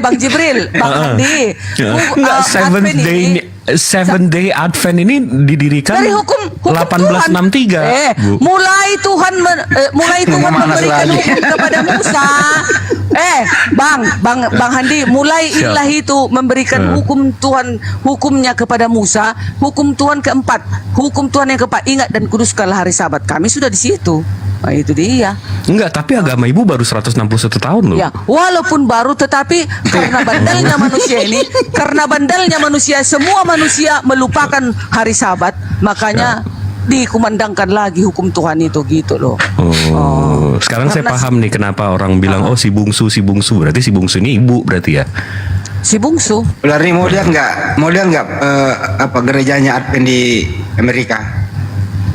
Bang Jibril, Bang Andi. Enggak, Advent ini- Seventh Day Advent ini didirikan dari hukum 1863. Tuhan. Bu. Mulai Tuhan mulai Tuhan Memanas memberikan lagi. hukum kepada Musa. Bang Handi, mulai Siap. ilahi itu memberikan hukum Tuhan, hukumnya kepada Musa, hukum Tuhan keempat, hukum Tuhan yang keempat, ingat dan kuduskanlah hari Sabat. Kami sudah di situ. Nah, itu dia. Enggak, tapi agama ibu baru 161 tahun loh. Ya, walaupun baru tetapi karena bandalnya manusia ini, karena bandalnya manusia, semua manusia melupakan hari Sabat, makanya dikumandangkan lagi hukum Tuhan itu gitu loh. Sekarang saya Karena paham nih kenapa orang bilang si bungsu. Berarti si bungsu ini ibu berarti ya. Si bungsu. Berarti mau lihat nggak apa gerejanya Advent di Amerika?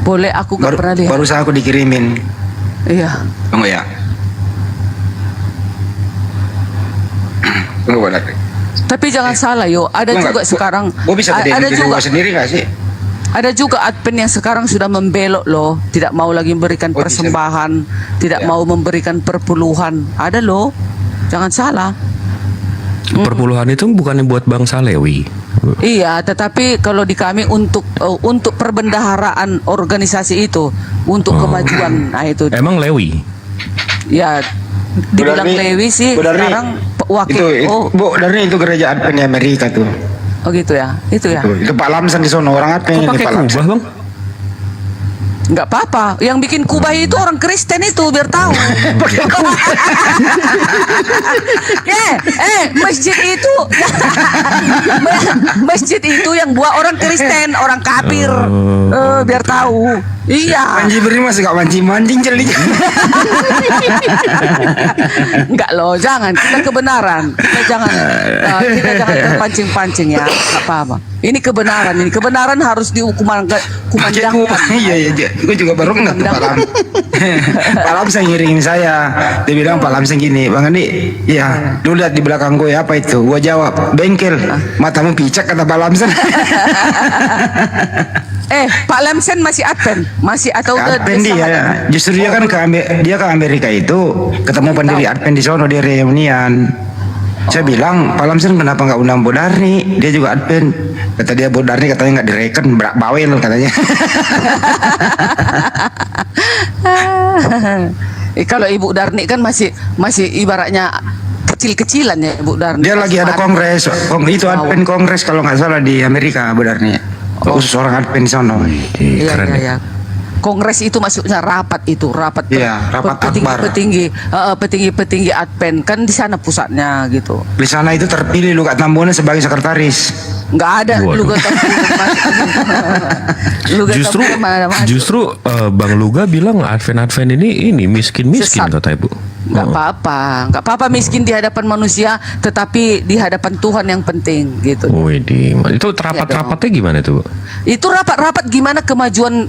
Boleh, aku gak pernah lihat. Barusan aku dikirimin. Iya. Tunggu ya. Tunggu boleh. Tapi jangan salah yo, ada juga sekarang Gua bisa ada diri juga gua sendiri gak sih? ada juga Advent yang sekarang sudah membelok loh, tidak mau lagi memberikan Oh, bisa. persembahan, tidak Ya. mau memberikan perpuluhan. Ada loh. Jangan salah. Perpuluhan itu bukannya buat bangsa Lewi. Iya, tetapi kalau di kami untuk perbendaharaan organisasi itu, untuk kemajuan, nah itu. Emang Lewi? Ya, dibilang Berarti- Lewi sih berarti sekarang wakil. Itu, Bu, dari itu gereja Advent di Amerika tuh. Oh gitu ya, itu ya. Itu Pak Lamsan di sono orang Advent Kok di pakai Pak Lamsan. kubah bang? Nggak apa-apa. Yang bikin kubah itu orang Kristen itu biar tahu. Masjid itu, masjid itu yang buat orang Kristen, orang kafir. Biar tahu. Iya. Manji beri masih gak mancing-mancing jeli. Enggak loh, jangan. Kita kebenaran. Kita jangan terpancing-pancing ya. Nggak apa-apa. Ini kebenaran. Ini kebenaran harus dikumandangkan. Iya iya, gue juga baru nggak tuh Pak Lam. Pak Lam saya ngiringin saya, dia bilang Pak Lam gini, Bang Andi, ya lu lihat di belakang gue apa itu? Gue jawab bengkel, matamu picak kata Pak Lam. Pak Lamsen masih Advent, masih atau Advent sama- dia, justru dia kan dia ke Amerika itu ketemu pendiri Advent di sono di reunian. Saya bilang, Pak Lamsen kenapa nggak undang Bodarni? Dia juga Advent. Kata dia Bodarni katanya nggak direken, bawel katanya. Kalau Ibu Darni kan masih ibaratnya kecil-kecilan ya Ibu Darni. Dia lagi ada kongres, itu Wow. Advent kongres kalau nggak salah di Amerika Bodarni. Khusus orang Advent di sono. Iya, Keren iya, ya. iya. Kongres itu maksudnya rapat itu, rapat Iya, rapat akbar. petinggi Advent kan di sana pusatnya gitu. Di sana itu terpilih Luka Tambona sebagai sekretaris. Nggak ada Waduh. Luga Justru Bang Luga bilang Advent ini miskin Sesat. kata ibu. nggak apa-apa miskin di hadapan manusia, tetapi di hadapan Tuhan yang penting gitu. Wih, itu rapat-rapatnya gimana tuh? Bu? Itu rapat-rapat gimana kemajuan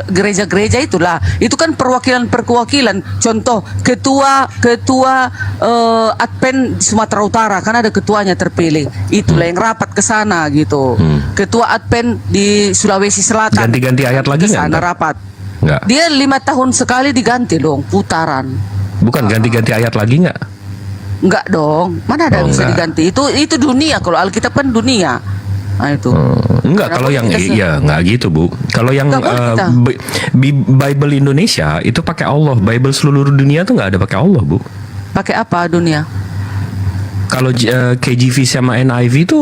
gereja-gereja itulah. Itu kan perwakilan. Contoh ketua Advent Sumatera Utara kan ada ketuanya terpilih. Itulah yang rapat ke sana gitu. Ketua Advent di Sulawesi Selatan. Ganti-ganti ayat lagi ke nggak? sana rapat. Nggak. Dia 5 tahun sekali diganti dong putaran. Bukan ganti-ganti ayat lagi nggak? Enggak dong. Mana ada Oh, yang bisa enggak. diganti? Itu dunia. Kalau Alkitab kan dunia. Nah itu. Enggak, kalau yang enggak gitu, Bu. Kalau yang Nggak boleh kita. Bible Indonesia itu pakai Allah, Bible seluruh dunia tuh nggak ada pakai Allah, Bu. Pakai apa dunia? Kalau KJV sama NIV itu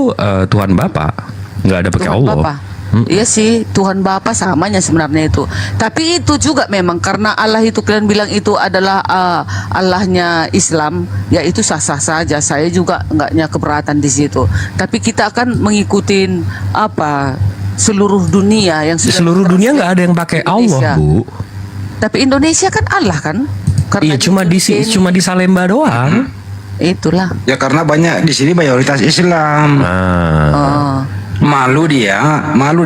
Tuhan Bapa, nggak ada pakai Tuhan Allah. Bapa. Iya sih, Tuhan Bapa samanya sebenarnya itu. Tapi itu juga memang karena Allah itu kalian bilang itu adalah Allahnya Islam, ya itu sah-sah saja. Saya juga enggaknya keberatan di situ. Tapi kita akan mengikutin seluruh dunia yang Di sudah seluruh dunia nggak ada yang pakai Allah, Indonesia. Bu. Tapi Indonesia kan Allah kan? Karena Iya, cuma di Salemba doang. itulah. Ya karena banyak di sini mayoritas Islam. Nah, Oh. Malu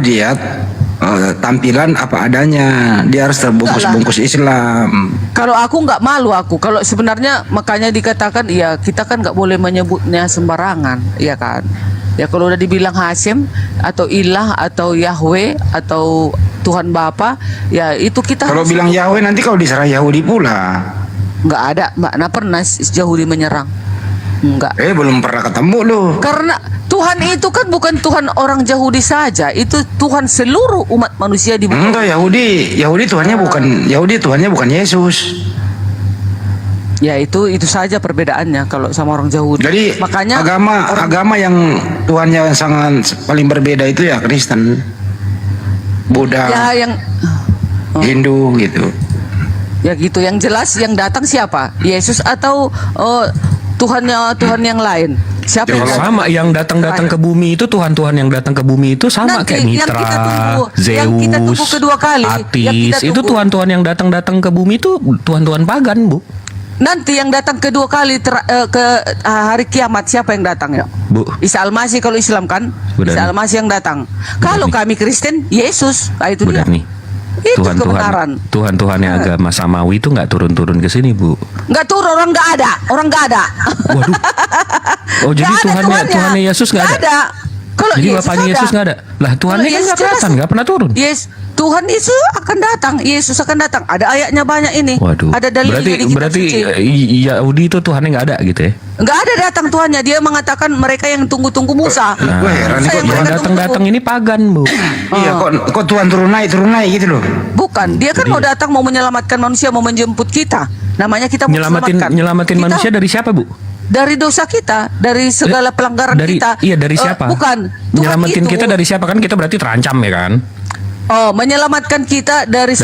dia tampilan apa adanya. Dia harus terbungkus-bungkus Islam. Kalau aku nggak malu aku. Kalau sebenarnya makanya dikatakan ya kita kan nggak boleh menyebutnya sembarangan, ya kan? Ya kalau udah dibilang Hasyim atau Ilah atau Yahweh atau Tuhan Bapa, ya itu kita Kalau harus- bilang Yahweh nanti kalau diserang Yahudi pula. nggak ada, nggak pernah Yahudi menyerang. Enggak. Belum pernah ketemu loh. Karena Tuhan itu kan bukan Tuhan orang Yahudi saja, itu Tuhan seluruh umat manusia di bumi. Enggak, Yahudi Tuhannya bukan Yesus. Ya itu saja perbedaannya kalau sama orang Yahudi. Jadi makanya agama yang Tuhannya sangat paling berbeda itu ya Kristen, Buddha, ya yang Hindu gitu. ya gitu, yang jelas yang datang siapa? Yesus atau Tuhan yang lain? Siapa Ya, yang datang? sama yang datang-datang ke bumi itu Tuhan-Tuhan yang datang ke bumi itu sama Nanti kayak yang Mitra, kita tunggu, Zeus, yang kita tunggu kedua kali, yang Atis. kita Itu tunggu. Tuhan-Tuhan yang datang-datang ke bumi itu Tuhan-Tuhan pagan, Bu. Nanti yang datang kedua kali ke hari kiamat siapa yang datang ya? Bu. Isa Al-Masih kalau Islam kan? Udah Isa nih. Al-Masih yang datang. Kalau kami Kristen, Yesus. Nah, itu Udah dia. nih. Itu kebenaran. Tuhan-Tuhan yang agama samawi itu nggak turun-turun ke sini, Bu. Nggak turun, orang nggak ada. Waduh. Oh, jadi Nggak ada Tuhannya Yesus nggak ada. Kalau Jadi Yesus bapaknya ada. Yesus nggak ada. Lah Tuhannya Kalau kan Yesus nggak kelihatan, jelas. nggak pernah turun. Yes, Tuhan Yesus akan datang. Yesus akan datang. Ada ayatnya banyak ini. Waduh. Ada dalilnya di kitab Berarti suci. Yahudi itu Tuhannya nggak ada gitu ya? Nggak ada datang Tuhannya. Dia mengatakan mereka yang tunggu-tunggu Musa. Gue heran nih, Musa kok yang Tuhan mereka Datang-datang tunggu-tunggu. ini pagan, Bu. Iya, kok Tuhan turun naik gitu loh. Bukan, dia kan mau datang mau menyelamatkan manusia, mau menjemput kita. Namanya kita mau selamatkan. Nyelamatin Kita- manusia dari siapa, Bu? dari dosa kita, dari segala pelanggaran Dari kita. Iya, dari siapa? Bukan. Tuhan Nyelamatin itu, kita dari siapa, kan kita berarti terancam ya kan? menyelamatkan kita dari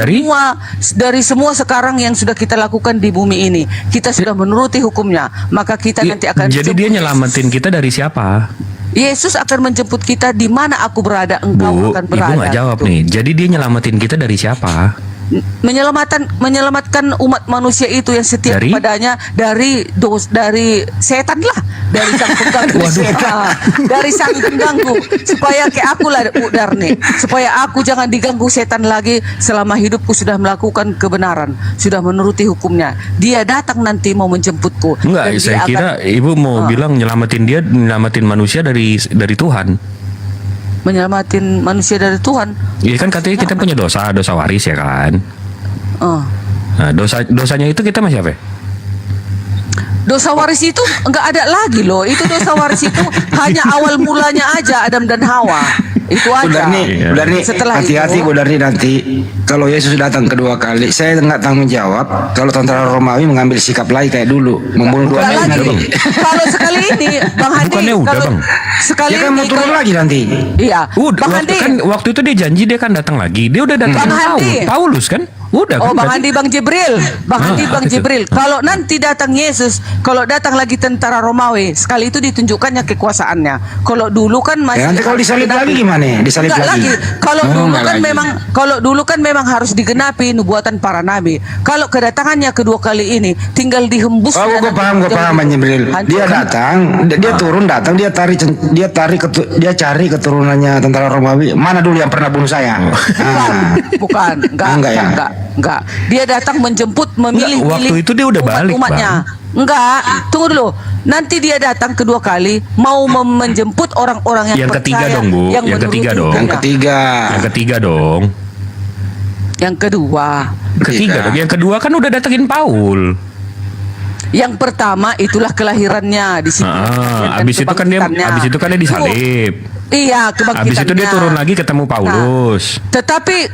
semua sekarang yang sudah kita lakukan di bumi ini. Kita sudah menuruti hukumnya, maka kita nanti akan Jadi dia disebut- nyelamatin kita dari siapa? Yesus akan menjemput kita di mana aku berada, engkau Bu, akan Ibu berada. nggak jawab Gitu. nih. Jadi dia nyelamatin kita dari siapa? menyelamatkan umat manusia itu yang setia Dari? kepadanya dari setan lah, dari sang pengganggu. Waduh. Dari sang pengganggu, supaya kayak aku lah Udar nih, supaya aku jangan diganggu setan lagi selama hidupku sudah melakukan kebenaran, sudah menuruti hukumnya. Dia datang nanti mau menjemputku. Enggak, Dan saya dia kira akan Ibu mau bilang nyelamatin manusia dari Tuhan. menyelamatin manusia dari Tuhan. Iya kan katanya kita punya dosa waris ya kan? Oh. Nah, dosanya itu kita masih apa? Ya? Dosa waris itu enggak ada lagi loh. Itu dosa waris itu hanya awal mulanya aja Adam dan Hawa. Itu aja. Udah nih, Setelah hati-hati itu, Bu Darni nanti kalau Yesus datang kedua kali, saya nggak tanggung jawab kalau tentara Romawi mengambil sikap lain kayak dulu, membunuh dua enggak lagi. nabi. Kalau sekali ini Bang Hadi, Bukannya udah, kalau Bang? sekali Ya kan mau ini turun kalau- lagi nanti. Iya. Udah, Bang Hadi. waktu itu dia janji dia kan datang lagi. Dia udah datang Bang Hadi. Paulus kan? Udah Oh kan? Bang berarti- Handi, Bang Jibril, Bang Handi, apa Bang itu? Jibril. Kalau nanti datang Yesus, kalau datang lagi tentara Romawi, sekali itu ditunjukkannya kekuasaannya. Kalau dulu kan masih. Ya nanti kalau disalib lagi gimana? Disalib Enggak lagi. Kalau Oh, dulu enggak kan lagi. kalau dulu kan memang harus digenapi nubuatan para nabi. Kalau kedatangannya kedua kali ini tinggal dihembus. Oh, gue paham Bang Jibril. Dia datang, dia turun datang, dia cari keturunannya tentara Romawi. Mana dulu yang pernah bunuh saya? Bukan, Enggak ya? enggak. Dia datang menjemput, memilih. Enggak, waktu itu dia udah balik, umatnya. Enggak, tunggu dulu. Nanti dia datang kedua kali mau menjemput orang-orang yang ketiga percaya, dong, Bu. Yang menuruti ketiga dong. hukumnya. Yang ketiga. Yang ketiga dong. Yang kedua. Ketiga dong. Yang kedua kan udah datengin Paul. Yang pertama itulah kelahirannya di sini. Dan Abis itu kan dia kebangkitannya. disalib. Iya, kebangkitannya. Abis itu dia turun lagi ketemu Paulus. Tetapi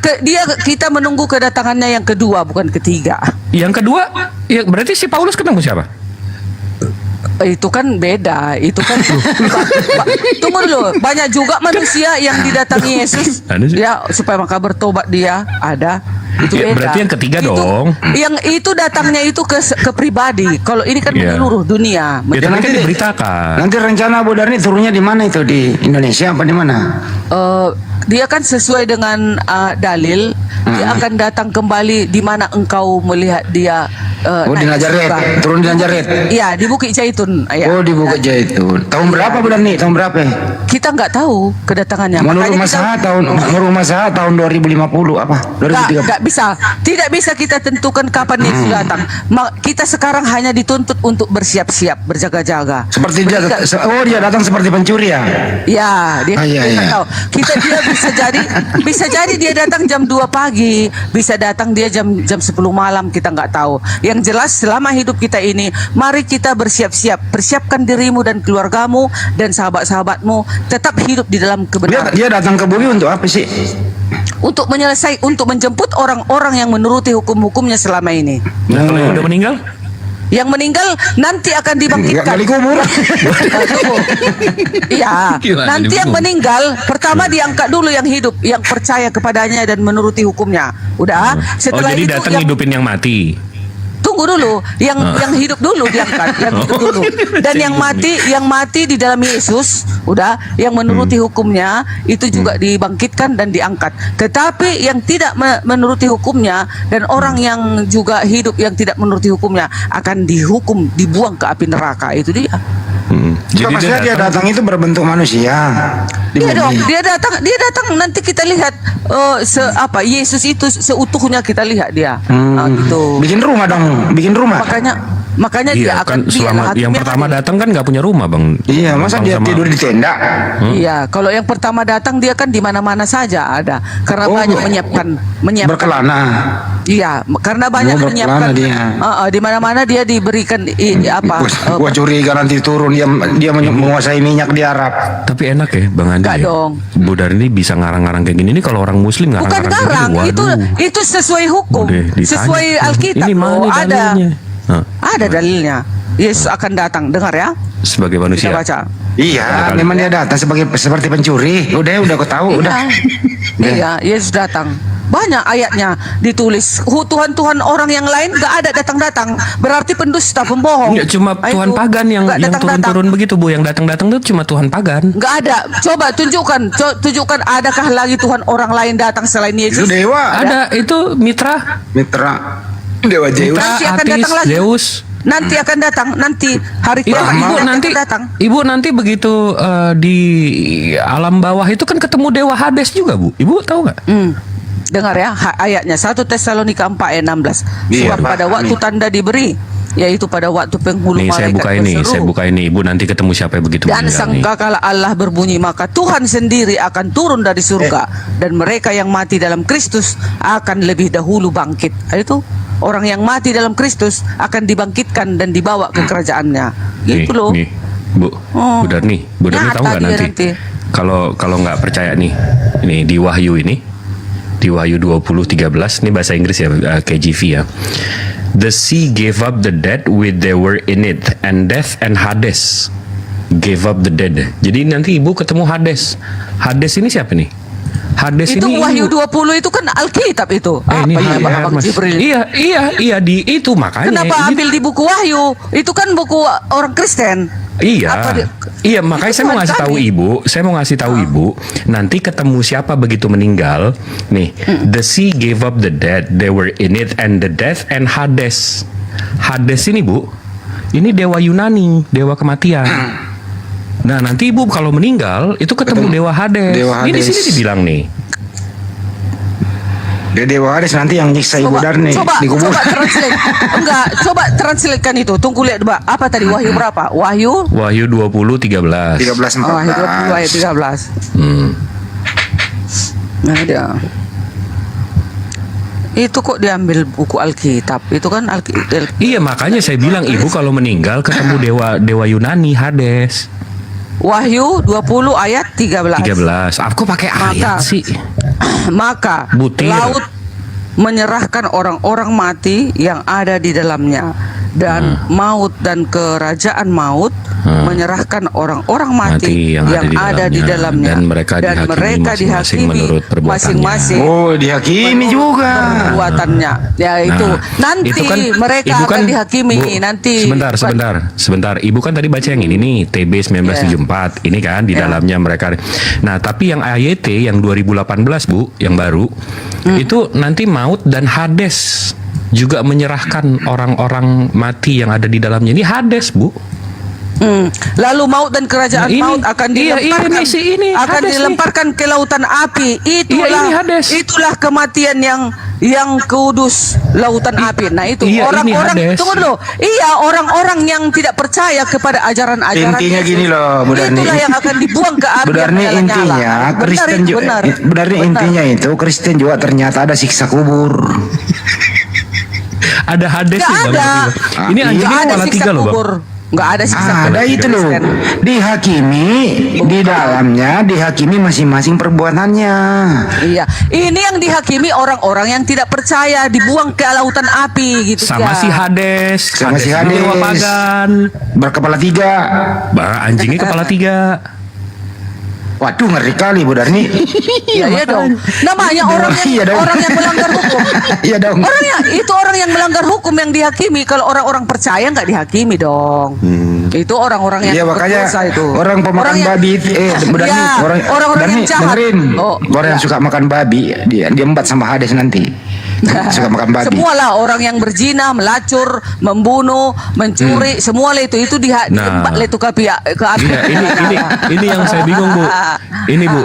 kita menunggu kedatangannya yang kedua, bukan ketiga. Yang kedua, ya berarti si Paulus ketemu siapa? Itu kan beda. Itu kan tunggu dulu. Banyak juga manusia yang didatangi Yesus Ada sih. ya supaya maka bertobat dia ada. Itu Ya, beda. berarti yang ketiga Itu- dong. Yang itu datangnya itu ke pribadi. Kalau ini kan Iya. menyeluruh dunia. Ya, tapi kan diberitakan. Nanti rencana Bu Darni turunnya di mana itu, di Indonesia apa di mana? Eh, Dia kan sesuai dengan dalil, dia akan datang kembali di mana engkau melihat dia Oh di naik ke Nazaret, surga. turun di Nazaret. Iya, di Bukit Zaitun. Ya. Oh di Bukit Zaitun. Tahun berapa bulan nih? Tahun berapa? Kita nggak tahu kedatangannya. Menurut Makanya Mas kita- Aha menurut Mas Aha tahun 2050 apa? 2030. Nggak bisa, tidak bisa kita tentukan kapan Yesus datang. Kita sekarang hanya dituntut untuk bersiap-siap, berjaga-jaga. Seperti dia, Mereka- dia datang seperti pencuri ya. Ya, dia Ah, iya, kita iya. tahu. Dia bisa jadi dia datang jam 2 pagi, bisa datang dia jam 10 malam, kita nggak tahu. Yang jelas selama hidup kita ini, mari kita bersiap-siap, persiapkan dirimu dan keluargamu dan sahabat-sahabatmu tetap hidup di dalam kebenaran. Dia datang ke bumi untuk apa sih? Untuk menjemput orang-orang yang menuruti hukum-hukumnya selama ini. Nah, kalau yang udah meninggal? Yang meninggal nanti akan dibangkitkan. Nggak dikubur. Iya, Gimana nanti yang dikubur? meninggal pertama diangkat dulu yang hidup, yang percaya kepadanya dan menuruti hukumnya. Udah, Oh setelah jadi itu datang yang hidupin yang mati. tunggu dulu, yang hidup dulu diangkat, yang hidup dulu. Dan yang mati di dalam Yesus, udah, yang menuruti hukumnya itu juga dibangkitkan dan diangkat. Tetapi yang tidak menuruti hukumnya dan orang yang juga hidup yang tidak menuruti hukumnya akan dihukum, dibuang ke api neraka. Itu dia. Jadi Maksudnya dia datang itu berbentuk manusia. Di Iya bumi. dong, dia datang nanti kita lihat Yesus itu seutuhnya kita lihat dia. Nah, gitu. Bikin rumah dong, bikin rumah. Makanya dia Iya akan kan selama yang pertama datang kan nggak punya rumah bang. Iya, masa dia Sama- tidur di tenda? Iya, kalau yang pertama datang dia kan di mana-mana saja ada karena Oh, banyak menyiapkan. Berkelana. Iya, karena banyak Oh, berkelana menyiapkan. dia. Di mana-mana dia diberikan Gua curiga nanti turun dia menguasai minyak di Arab. Tapi enak ya Bang Andi. Enggak ya? dong. Bu Dar ini bisa ngarang-ngarang kayak gini. Ini kalau orang Muslim bukan ngarang-ngarang garang, kayak gini, itu sesuai hukum, Udah ditanya. sesuai Alkitab. Ini mana loh, ada dalilnya? Nah, ada dalilnya. Yesus akan datang, dengar ya. sebagai Kita manusia. baca. Iya, memang dia datang seperti pencuri. Udah aku tahu, udah. Iya, Yesus datang. Banyak ayatnya ditulis. Tuhan-Tuhan orang yang lain gak ada datang-datang. Berarti pendusta, pembohong. Nggak cuma Ah, Tuhan itu. pagan yang Nggak datang-datang. turun-turun begitu Bu. Yang datang-datang itu cuma Tuhan pagan. Gak ada. Coba tunjukkan adakah lagi Tuhan orang lain datang selain Itu Yesus? dewa, Ada itu mitra, mitra. Dewa Zeus. Nanti akan Atis, datang lagi. Zeus. Nanti akan datang. Nanti hari Iya, kiamat ibu nanti nanti akan datang. ibu nanti begitu di alam bawah itu kan ketemu dewa Hades juga Bu. Ibu tahu nggak? Dengar ya ayatnya 1 Tesalonika 4 ayat 16. Iya, Sebab pada waktu tanda diberi, yaitu pada waktu penghulu Nih saya malaikat buka ini, berseru, saya buka ini. Ibu nanti ketemu siapa yang begitu dan meninggal nih. sangkakala Allah berbunyi, maka Tuhan sendiri akan turun dari surga dan mereka yang mati dalam Kristus akan lebih dahulu bangkit. Itu orang yang mati dalam Kristus akan dibangkitkan dan dibawa ke kerajaannya. Nih, Gitu loh. nih, Bu. Oh. Bu Darni tahu Nyata nggak dia nanti? nanti. Kalau nggak percaya nih, ini di Wahyu ini, di Wahyu 20:13, ini bahasa Inggris ya, KJV ya. The sea gave up the dead with they were in it, and death and Hades gave up the dead. Jadi nanti ibu ketemu Hades. Hades ini siapa nih? Hades Itu ini Wahyu ibu. 20 itu kan Alkitab itu. Ini Apa ya HDR, Bang Mas. Jibril? Iya di itu makanya. Kenapa ini- ambil di buku Wahyu? Itu kan buku orang Kristen. Iya, Apa di- iya makanya Itu saya mau Tuhan ngasih tahu kami. ibu, nanti ketemu siapa begitu meninggal, nih, the sea gave up the dead, they were in it, and the death and Hades. Hades ini Bu, ini dewa Yunani, dewa kematian. Nah nanti ibu kalau meninggal itu ketemu dewa Hades. Dewa Ini di Hades. sini dibilang nih. Dia dewa Hades nanti yang nyiksa ibu Darni dikubur. coba translate. Enggak, coba translatekan itu. Tunggu lihat Mbak. Apa tadi Wahyu berapa? Wahyu Wahyu 20:13. 13 Wahyu 20 ayat 14. 13. Nah, dia. Itu kok diambil buku Alkitab? Itu kan Alkitab. Iya makanya saya bilang ibu kalau meninggal ketemu dewa Yunani Hades. Wahyu 20 ayat 13. 13. Aku pakai ayat Maka- sih. Maka Butir. laut menyerahkan orang-orang mati yang ada di dalamnya dan maut dan kerajaan maut menyerahkan orang-orang mati yang ada di dalamnya dan mereka dihakimi masing-masing menurut perbuatannya. masing-masing Oh, dihakimi juga. perbuatannya. Ya itu nanti itu kan, mereka Ibu akan dihakimi Bu, nanti. sebentar. Ibu kan tadi baca yang ini nih, TB 1974. Ini kan di dalamnya mereka. Nah, tapi yang AYT yang 2018, Bu, yang baru, itu nanti maut dan Hades juga menyerahkan orang-orang mati yang ada di dalamnya. Ini Hades, Bu. Lalu maut dan kerajaan Nah, ini- maut akan iya, dilemparkan, ini akan Hades dilemparkan ke lautan api. Iya, ini Hades. Itulah kematian yang kudus, lautan api. Nah itu Iya, ini orang-orang Hades. tunggu dulu. Iya, orang-orang yang tidak percaya kepada ajaran-ajaran Intinya Yesus. gini loh, Bu Darni. Itulah yang akan dibuang ke api. Bu yang Darni, menyala-nyala. intinya Kristen juga, benar. Bu Darni, intinya itu Kristen juga ternyata ada siksa kubur. Ada Hades Nggak nih, Bang. ada. Ini anjingnya Nggak ada kepala siksa 3 loh, Bang. kubur. Nggak ada siksa Ada kubur. itu loh, Kristen. dihakimi di dalamnya, dihakimi masing-masing perbuatannya. Iya, ini yang dihakimi orang-orang yang tidak percaya, dibuang ke lautan api gitu Sama ya. si Hades. Sama si ini Dewa Hades. Pagan. Berkepala 3. Anjingnya kepala 3. Waduh, ngeri kali Bu Darni. Iya dong. Namanya orang Iya yang dong. orang yang melanggar hukum. Iya dong. Orang yang melanggar hukum yang dihakimi. Kalau orang-orang percaya nggak dihakimi dong. Itu orang-orang yang Iya, makanya berdosa itu. orang pemakan yang- babi Bu Darni, Iya, orang orang-orang Darni, yang jahat. dengerin. Oh, Orang yang iya. suka makan babi, dia embat sama Hades nanti. Suka makan babi. Semualah orang yang berzina, melacur, membunuh, mencuri, semualah itu diembat lah itu ke api. Iya, ini yang saya bingung, Bu. Ini Bu,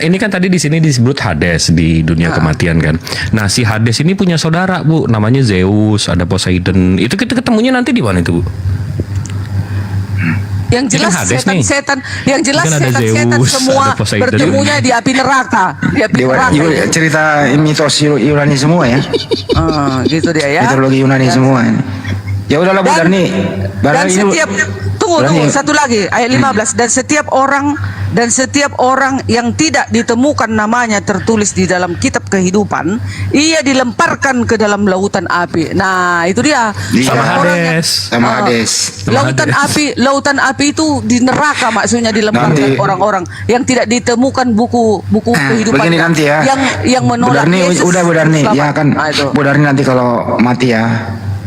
ini kan tadi di sini disebut Hades di dunia kematian kan. Nah, si Hades ini punya saudara, Bu, namanya Zeus, ada Poseidon. Itu kita ketemunya nanti di mana itu, Bu? Yang Ini kan jelas Hades nih. setan-setan, yang jelas Ini kan ada setan-setan Zeus, semua ada Poseidon. bertemunya di api neraka, di api neraka. Cerita mitos Yunani semua ya. Gitu dia ya. Mitologi Yunani semua. Ya udahlah Bu Dan- Darni. Dan Barang ini- setiap tunggu Berani- satu lagi ayat 15 dan setiap orang yang tidak ditemukan namanya tertulis di dalam kitab kehidupan ia dilemparkan ke dalam lautan api. Nah, itu dia. Iya. Sama Orang-orang yang- Hades. sama Hades. Lautan api itu di neraka maksudnya dilemparkan Nanti- orang-orang yang tidak ditemukan buku kehidupan Begini nanti ya. yang menolak Bu Darni, Yesus. udah Bu Darni, Selamat. ya kan. Nah, itu. Bu Darni nanti kalau mati ya.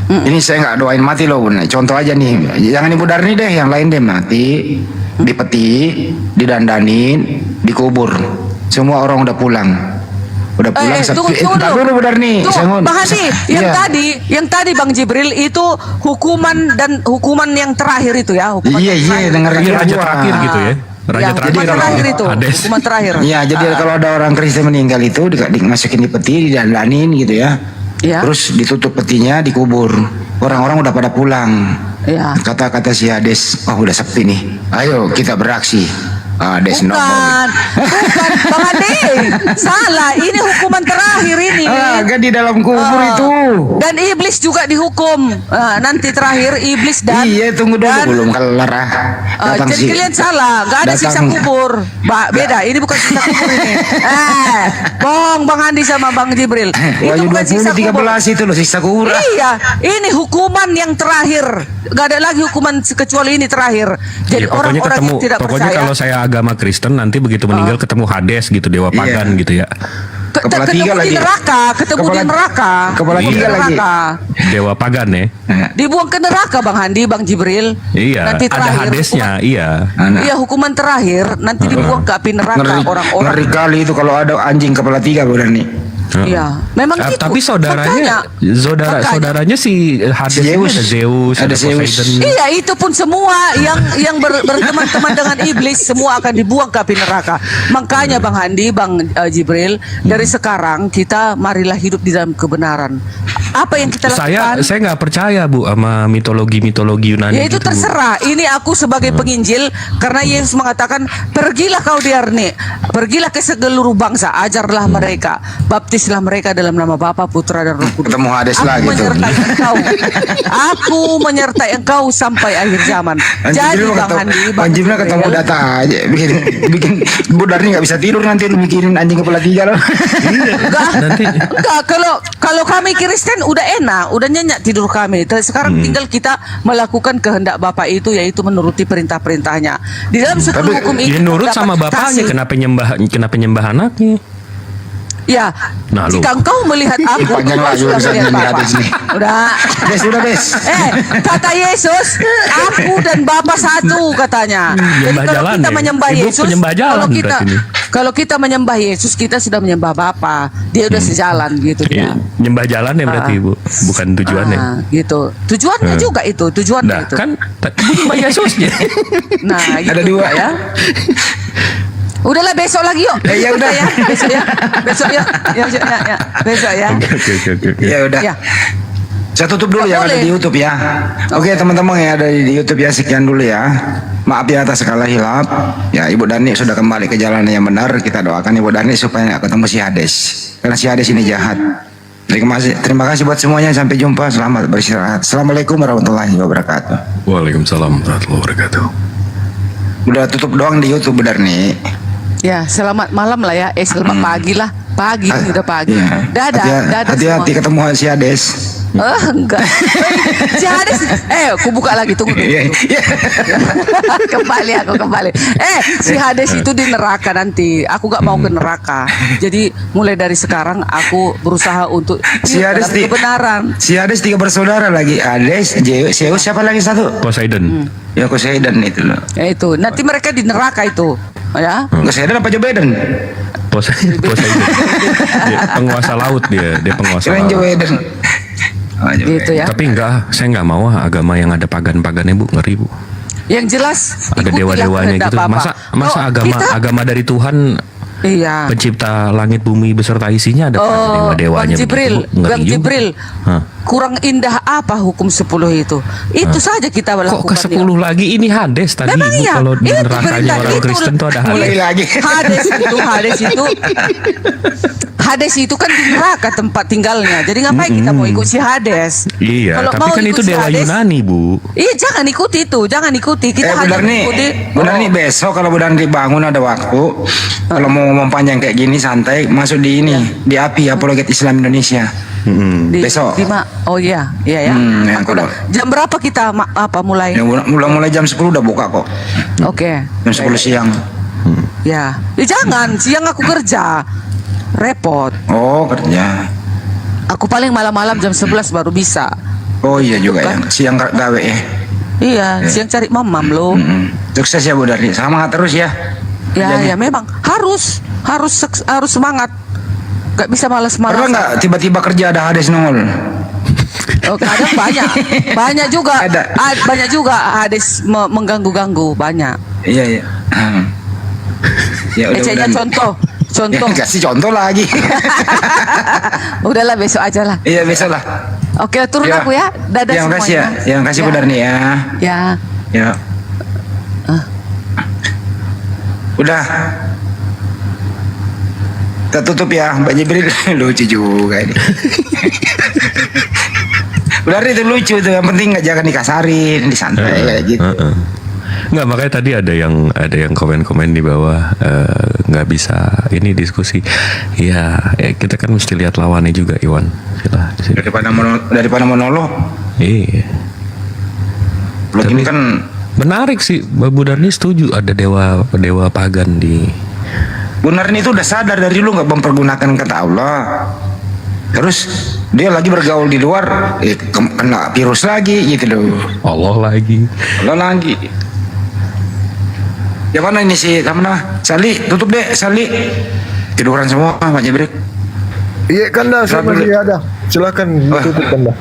Ini saya nggak doain mati loh Bu. Contoh aja nih, jangan Ibu Darni deh, yang lain deh mati, dipeti, didandanin, dikubur. Semua orang udah pulang. Udah pulang. Tunggu Entar dulu Bu Darni. Tunggu, Bang Hadi, Iya. yang tadi Bang Jibril itu hukuman yang terakhir itu ya. Hukuman Iya, yang iya, terakhir. dengerin Ini raja gua. terakhir gitu ya. Raja Ya, terakhir. hukuman terakhir itu. Hades. Hukuman terakhir. Iya, jadi kalau ada orang Kristen meninggal itu dimasukin di peti, didandanin gitu ya. Iya. Terus ditutup petinya, dikubur. Orang-orang udah pada pulang. Iya. Kata-kata si Hades, oh udah sepi nih. Ayo kita beraksi. Hades Bukan, Bang Hadi, salah. Ini hukuman terakhir ini. kan di dalam kubur itu. Dan iblis juga dihukum. Nanti terakhir iblis dan Iya, tunggu dulu, belum kelar ah. Datang jadi kalian salah, nggak ada siksa kubur. Beda, ini bukan siksa kubur ini. Bang Handi sama Bang Jibril. Itu Wahyu bukan siksa 20 kubur. 13 itu loh siksa kubur. Iya, ini hukuman yang terakhir. Gak ada lagi hukuman kecuali ini terakhir. Jadi Ya, pokoknya orang-orang yang tidak pokoknya percaya. kalau saya agama Kristen nanti begitu meninggal ketemu Hades gitu, dewa Iya. pagan gitu ya. Kepala ketemu tiga di lagi. neraka, ketemu di neraka. Kepala Dibuang tiga ke lagi. neraka. Dewa pagan ya. Dibuang ke neraka Bang Handi, Bang Jibril. Iya, Nanti ada terakhir Hadesnya, iya. Iya, hukuman terakhir nanti dibuang ke api neraka Ngeri, orang-orang. ngeri kali itu kalau ada anjing kepala 3 Bu Darni. Iya, memang gitu. Tapi saudaranya, Makanya. saudaranya si Hades ini Zeus. ada Zeus, Ada ada Zeus. Poseidon. Iya, itu pun semua yang berteman-teman dengan iblis semua akan dibuang ke api neraka. Makanya Bang Handi, Bang Jibril, dari sekarang kita marilah hidup di dalam kebenaran. Apa yang kita lakukan? Saya nggak percaya Bu sama mitologi Yunani. Ya itu gitu, Bu. terserah. Ini aku sebagai penginjil karena Yesus mengatakan, "Pergilah kau Diarni, pergilah ke seluruh bangsa, ajarlah mereka, baptislah mereka dalam nama Bapa, Putra dan Roh Kudus." Ketemu Hades Aku lagi tuh. menyertai engkau. Aku menyertai engkau sampai akhir zaman. Jadi Bang Handi, Bang Jibril ketemu Jibril, data aja bikin Bu Darni nggak bisa tidur nanti lu mikirin anjing kepala 3 loh. Enggak, Nanti- enggak. Kalau kami Kristen udah enak, udah nyenyak tidur kami. Sekarang tinggal kita melakukan kehendak Bapa itu, yaitu menuruti perintah-perintahnya. Di dalam seluruh hukum Ya itu nurut terdapat sama bapaknya, kasih. kenapa nyembah anaknya? Ya, Nah, lu. jika engkau melihat aku, Panjang engkau lagi sudah urusannya melihat ini Bapa. hadis nih. Udah. Udah Des. Kata Yesus, aku dan Bapa satu katanya. Jadi Nyembah kalau jalan kita ya? menyembah Ibu Yesus, penyembah jalan berarti ini. kalau kita menyembah Yesus, kita sudah menyembah Bapa. Dia udah sejalan gitu Iya, dia. nyembah jalan ya berarti Ibu, bukan tujuannya. Gitu. Tujuannya juga itu, tujuannya Nah, itu. kan Ibu nyembah Yesusnya. Nah, gitu Ada dua ya. Udahlah besok lagi yuk. Ya udah. ya. Besok ya. Besok ya. Ya. Besok ya. Oke. Ya udah. Ya. Saya tutup dulu Nggak ya ada boleh. di YouTube ya. Oke teman-teman ya ada di YouTube ya, sekian dulu ya. Maaf ya atas segala hilap. Ya Ibu Dani sudah kembali ke jalan yang benar. Kita doakan Ibu Dani supaya nggak ketemu si Hades. Karena si Hades ini jahat. Terima kasih buat semuanya. Sampai jumpa. Selamat beristirahat. Assalamualaikum warahmatullahi wabarakatuh. Waalaikumsalam warahmatullahi wabarakatuh. Udah tutup doang di YouTube benar nih. Ya, selamat malam lah ya. Selamat pagi lah. Pagi, udah pagi. Iya. Dadah Hati-hati semua. ketemu si Hades. Enggak. Si Hades, aku buka lagi, tunggu. Iya. kembali. Si Hades itu di neraka nanti. Aku gak mau ke neraka. Jadi mulai dari sekarang aku berusaha untuk Si hidup Hades dalam kebenaran. Si Hades 3 bersaudara lagi. Hades, Zeus, siapa lagi satu? Poseidon. Ya Poseidon itu loh. Ya itu, nanti mereka di neraka itu. Ya. Poseidon apa Joe Biden? Poseidon. Dia penguasa laut dia penguasa Keren Joe laut. Biden. Oh, Joe Gitu Biden. ya. Tapi saya nggak mau agama yang ada pagan-pagannya Bu, ngeri Bu. Yang jelas Ada ikutilah dewa-dewanya kehendak gitu. Bapa. Masa Oh, agama dari Tuhan, Iya. pencipta langit bumi beserta isinya ada dewa-dewanya Bang Jibril, begitu, Bu? Ngeri Bang juga. Jibril, Hah. kurang indah apa hukum 10 itu? Itu saja kita Kok lakukan. ke 10 lagi ini Hades tadi Memang Bu, iya. kalau di Itu nerakanya perintah, orang itu Kristen tuh ada Mulai Hades. lagi. Hades itu kan di neraka tempat tinggalnya. Jadi ngapain kita mau ikut si Hades? Iya, Kalau tapi mau kan ikut itu si dewa Hades, Yunani Bu. Iya, jangan ikuti itu, jangan ikuti. Kita hanya benar nih, ikuti. benar nih besok kalau benar dibangun ada waktu. Kalau mau ngomong panjang kayak gini santai, masuk di ini, di API Apologet Islam Indonesia. Besok. Oh iya, iya ya. Yang kalau Jam berapa kita mulai? yang mulai jam 10 udah buka kok. Oke. Jam 10 siang. Ya. Jangan, siang aku kerja. Repot. Oh, kerja. Aku paling malam-malam jam 11 baru bisa. Oh iya juga ya. Siang gawe ya. Iya, siang cari mamam loh. Sukses ya Bu Darni. Semangat terus ya. Ya memang harus semangat. Gak bisa Pernah malas-malasan. nggak tiba-tiba kerja ada Hades nongol? Oh, kadang banyak juga. Ada. Banyak juga Hades mengganggu-ganggu, banyak. Iya iya. Ya Ecenya contoh. Ya, kasih contoh lagi. Udahlah besok aja lah. Iya besok lah. Oke, turun Ya. aku ya. Dadah Yang semuanya. kasih ya. Yang kasih Bu Darni ya. Ya. Ya. Udah. Kita tutup ya, Mbak Jibril. Lucu juga ini. Udah itu lucu tuh. Yang penting jangan dikasarin, disantai kayak gitu. Nggak, makanya tadi ada yang komen-komen di bawah, nggak bisa ini diskusi. Ya kita kan mesti lihat lawannya juga, Iwan. Sila. Daripada monolog. Iya. Belum ini kan Menarik sih, Bu Darni setuju ada dewa pagan di. Bu Darni itu udah sadar dari dulu nggak mempergunakan kata Allah. Terus dia lagi bergaul di luar, kena virus lagi gitu loh. Allah lagi. Allah lagi. Ya mana ini sih? Mana? Sali, tutup deh, Sali. Tiduran semua, Pak Jibril. Iya kan dah, saya masih ada. Silakan tutupkan dah.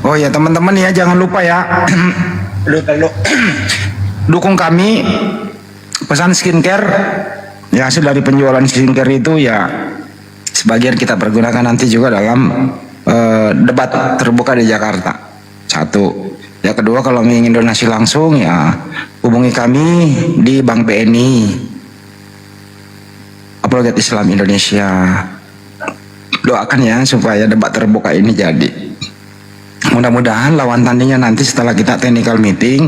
Oh ya teman-teman ya, jangan lupa ya. Dukung kami pesan skincare. Ya hasil dari penjualan skincare itu ya sebagian kita pergunakan nanti juga dalam debat terbuka di Jakarta. Satu. Ya kedua, kalau ingin donasi langsung ya hubungi kami di Bank BNI Apologet Islam Indonesia. Doakan ya supaya debat terbuka ini jadi. Mudah-mudahan lawan tandingnya nanti setelah kita technical meeting,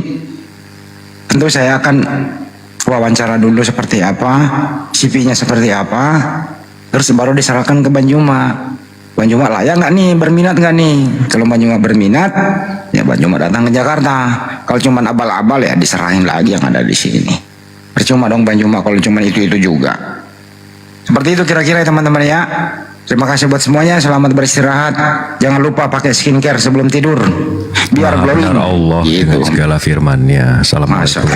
tentu saya akan wawancara dulu seperti apa, CV-nya seperti apa, terus baru diserahkan ke Banjuma. Bang Juma layak nggak nih, berminat nggak nih? Kalau Bang Juma berminat, ya Bang Juma datang ke Jakarta. Kalau cuma abal-abal ya diserahin lagi yang ada di sini. Percuma dong Bang Juma kalau cuma itu juga. Seperti itu kira-kira ya teman-teman ya. Terima kasih buat semuanya. Selamat beristirahat. Jangan lupa pakai skincare sebelum tidur. Biar glowing. Benar Allah Gitu. dengan segala firman-Nya. Assalamualaikum.